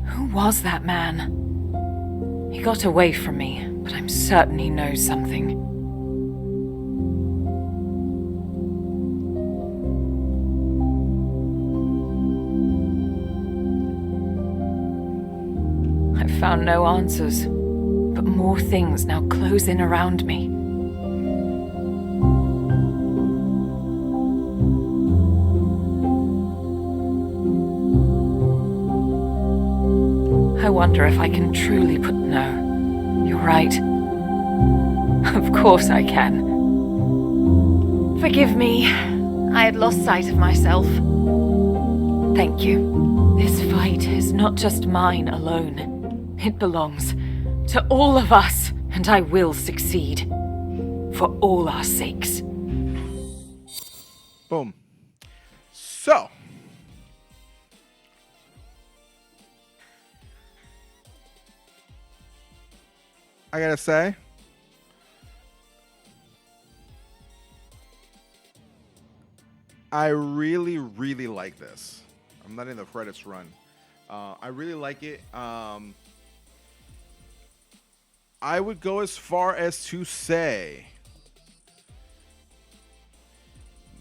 Who was that man? He got away from me, but I'm certain he knows something. I've found no answers, but more things now close in around me. I wonder if I can truly put... No, you're right. Of course I can. Forgive me. I had lost sight of myself. Thank you. This fight is not just mine alone. It belongs to all of us, and I will succeed. For all our sakes. Boom. So, I gotta say, I really, really like this. I'm letting the credits run. I really like it. I would go as far as to say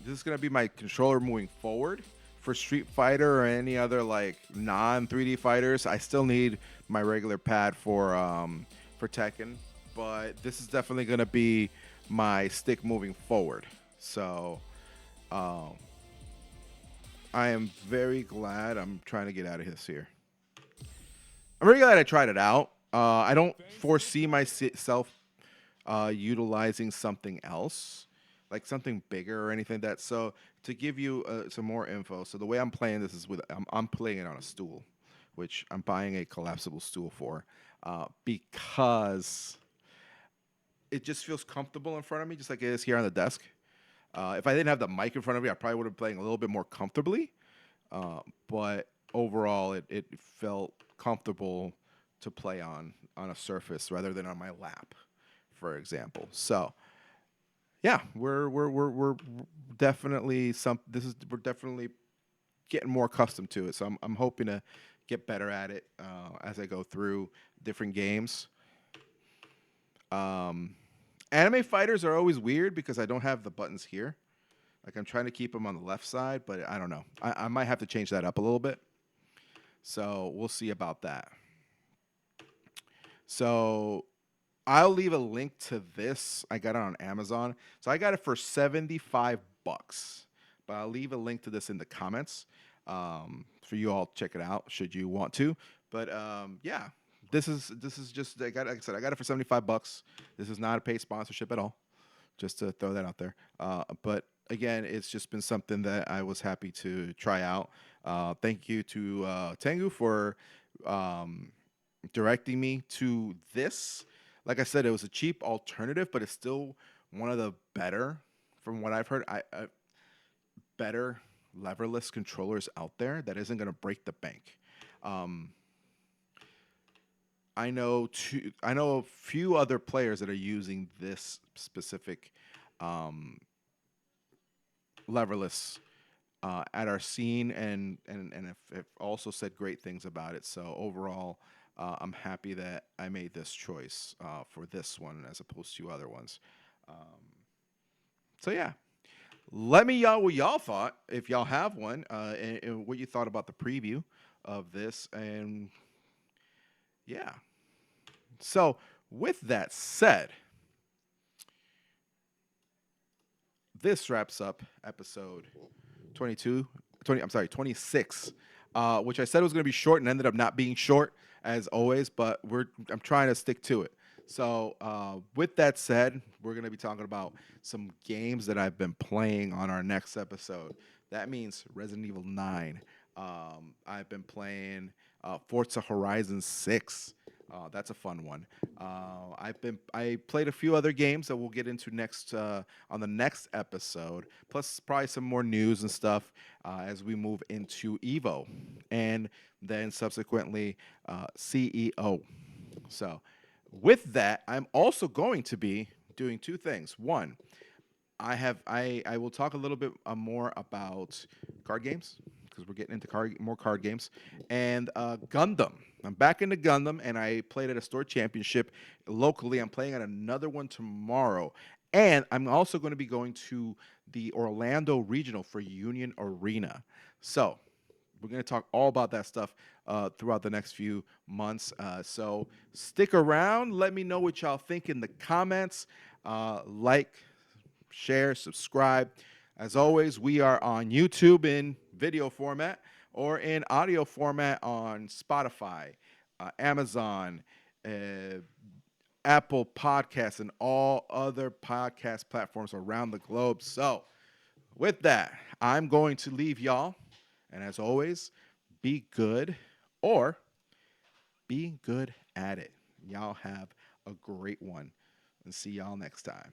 this is going to be my controller moving forward for Street Fighter or any other like non-3D fighters. I still need my regular pad for Tekken, but this is definitely going to be my stick moving forward. So I am very glad. I'm trying to get out of this here. I'm very glad I tried it out. I don't foresee myself utilizing something else, like something bigger or anything like that. So to give you some more info, so the way I'm playing this is with I'm playing it on a stool, which I'm buying a collapsible stool for, because it just feels comfortable in front of me, just like it is here on the desk. If I didn't have the mic in front of me, I probably would have been playing a little bit more comfortably. But overall, it felt comfortable to play on a surface rather than on my lap, for example. So, yeah, we're definitely we're definitely getting more accustomed to it. So I'm hoping to get better at it as I go through different games. Anime fighters are always weird because I don't have the buttons here. Like I'm trying to keep them on the left side, but I don't know. I might have to change that up a little bit. So we'll see about that. So I'll leave a link to this. I got it on Amazon. So I got it for $75, but I'll leave a link to this in the comments for you all to check it out should you want to. But yeah, this is just like I said, I got it for $75. This is not a paid sponsorship at all. Just to throw that out there. But again, it's just been something that I was happy to try out. Thank you to Tengu for directing me to this. Like I said, it was a cheap alternative, but it's still one of the better, from what I've heard, better leverless controllers out there that isn't going to break the bank. I know a few other players that are using this specific leverless at our scene, and have also said great things about it. So overall, I'm happy that I made this choice for this one as opposed to other ones. So yeah, let me know what y'all thought, if y'all have one, and what you thought about the preview of this, and yeah. So with that said, this wraps up episode 26 which I said was going to be short and ended up not being short as always, but I'm trying to stick to it. So with that said, we're going to be talking about some games that I've been playing on our next episode. That means Resident Evil 9. I've been playing Forza Horizon 6. That's a fun one. I played a few other games that we'll get into next on the next episode. Plus, probably some more news and stuff as we move into Evo, and then subsequently CEO. So, with that, I'm also going to be doing two things. One, I will talk a little bit more about card games because we're getting into more card games and Gundam. I'm back into Gundam, and I played at a store championship locally. I'm playing at another one tomorrow, and I'm also going to be going to the Orlando Regional for Union Arena. So we're going to talk all about that stuff throughout the next few months. So stick around. Let me know what y'all think in the comments. Like, share, subscribe. As always, we are on YouTube in video format or in audio format on Spotify, Amazon, Apple Podcasts, and all other podcast platforms around the globe. So, with that, I'm going to leave y'all. And as always, be good or be good at it. Y'all have a great one. And see y'all next time.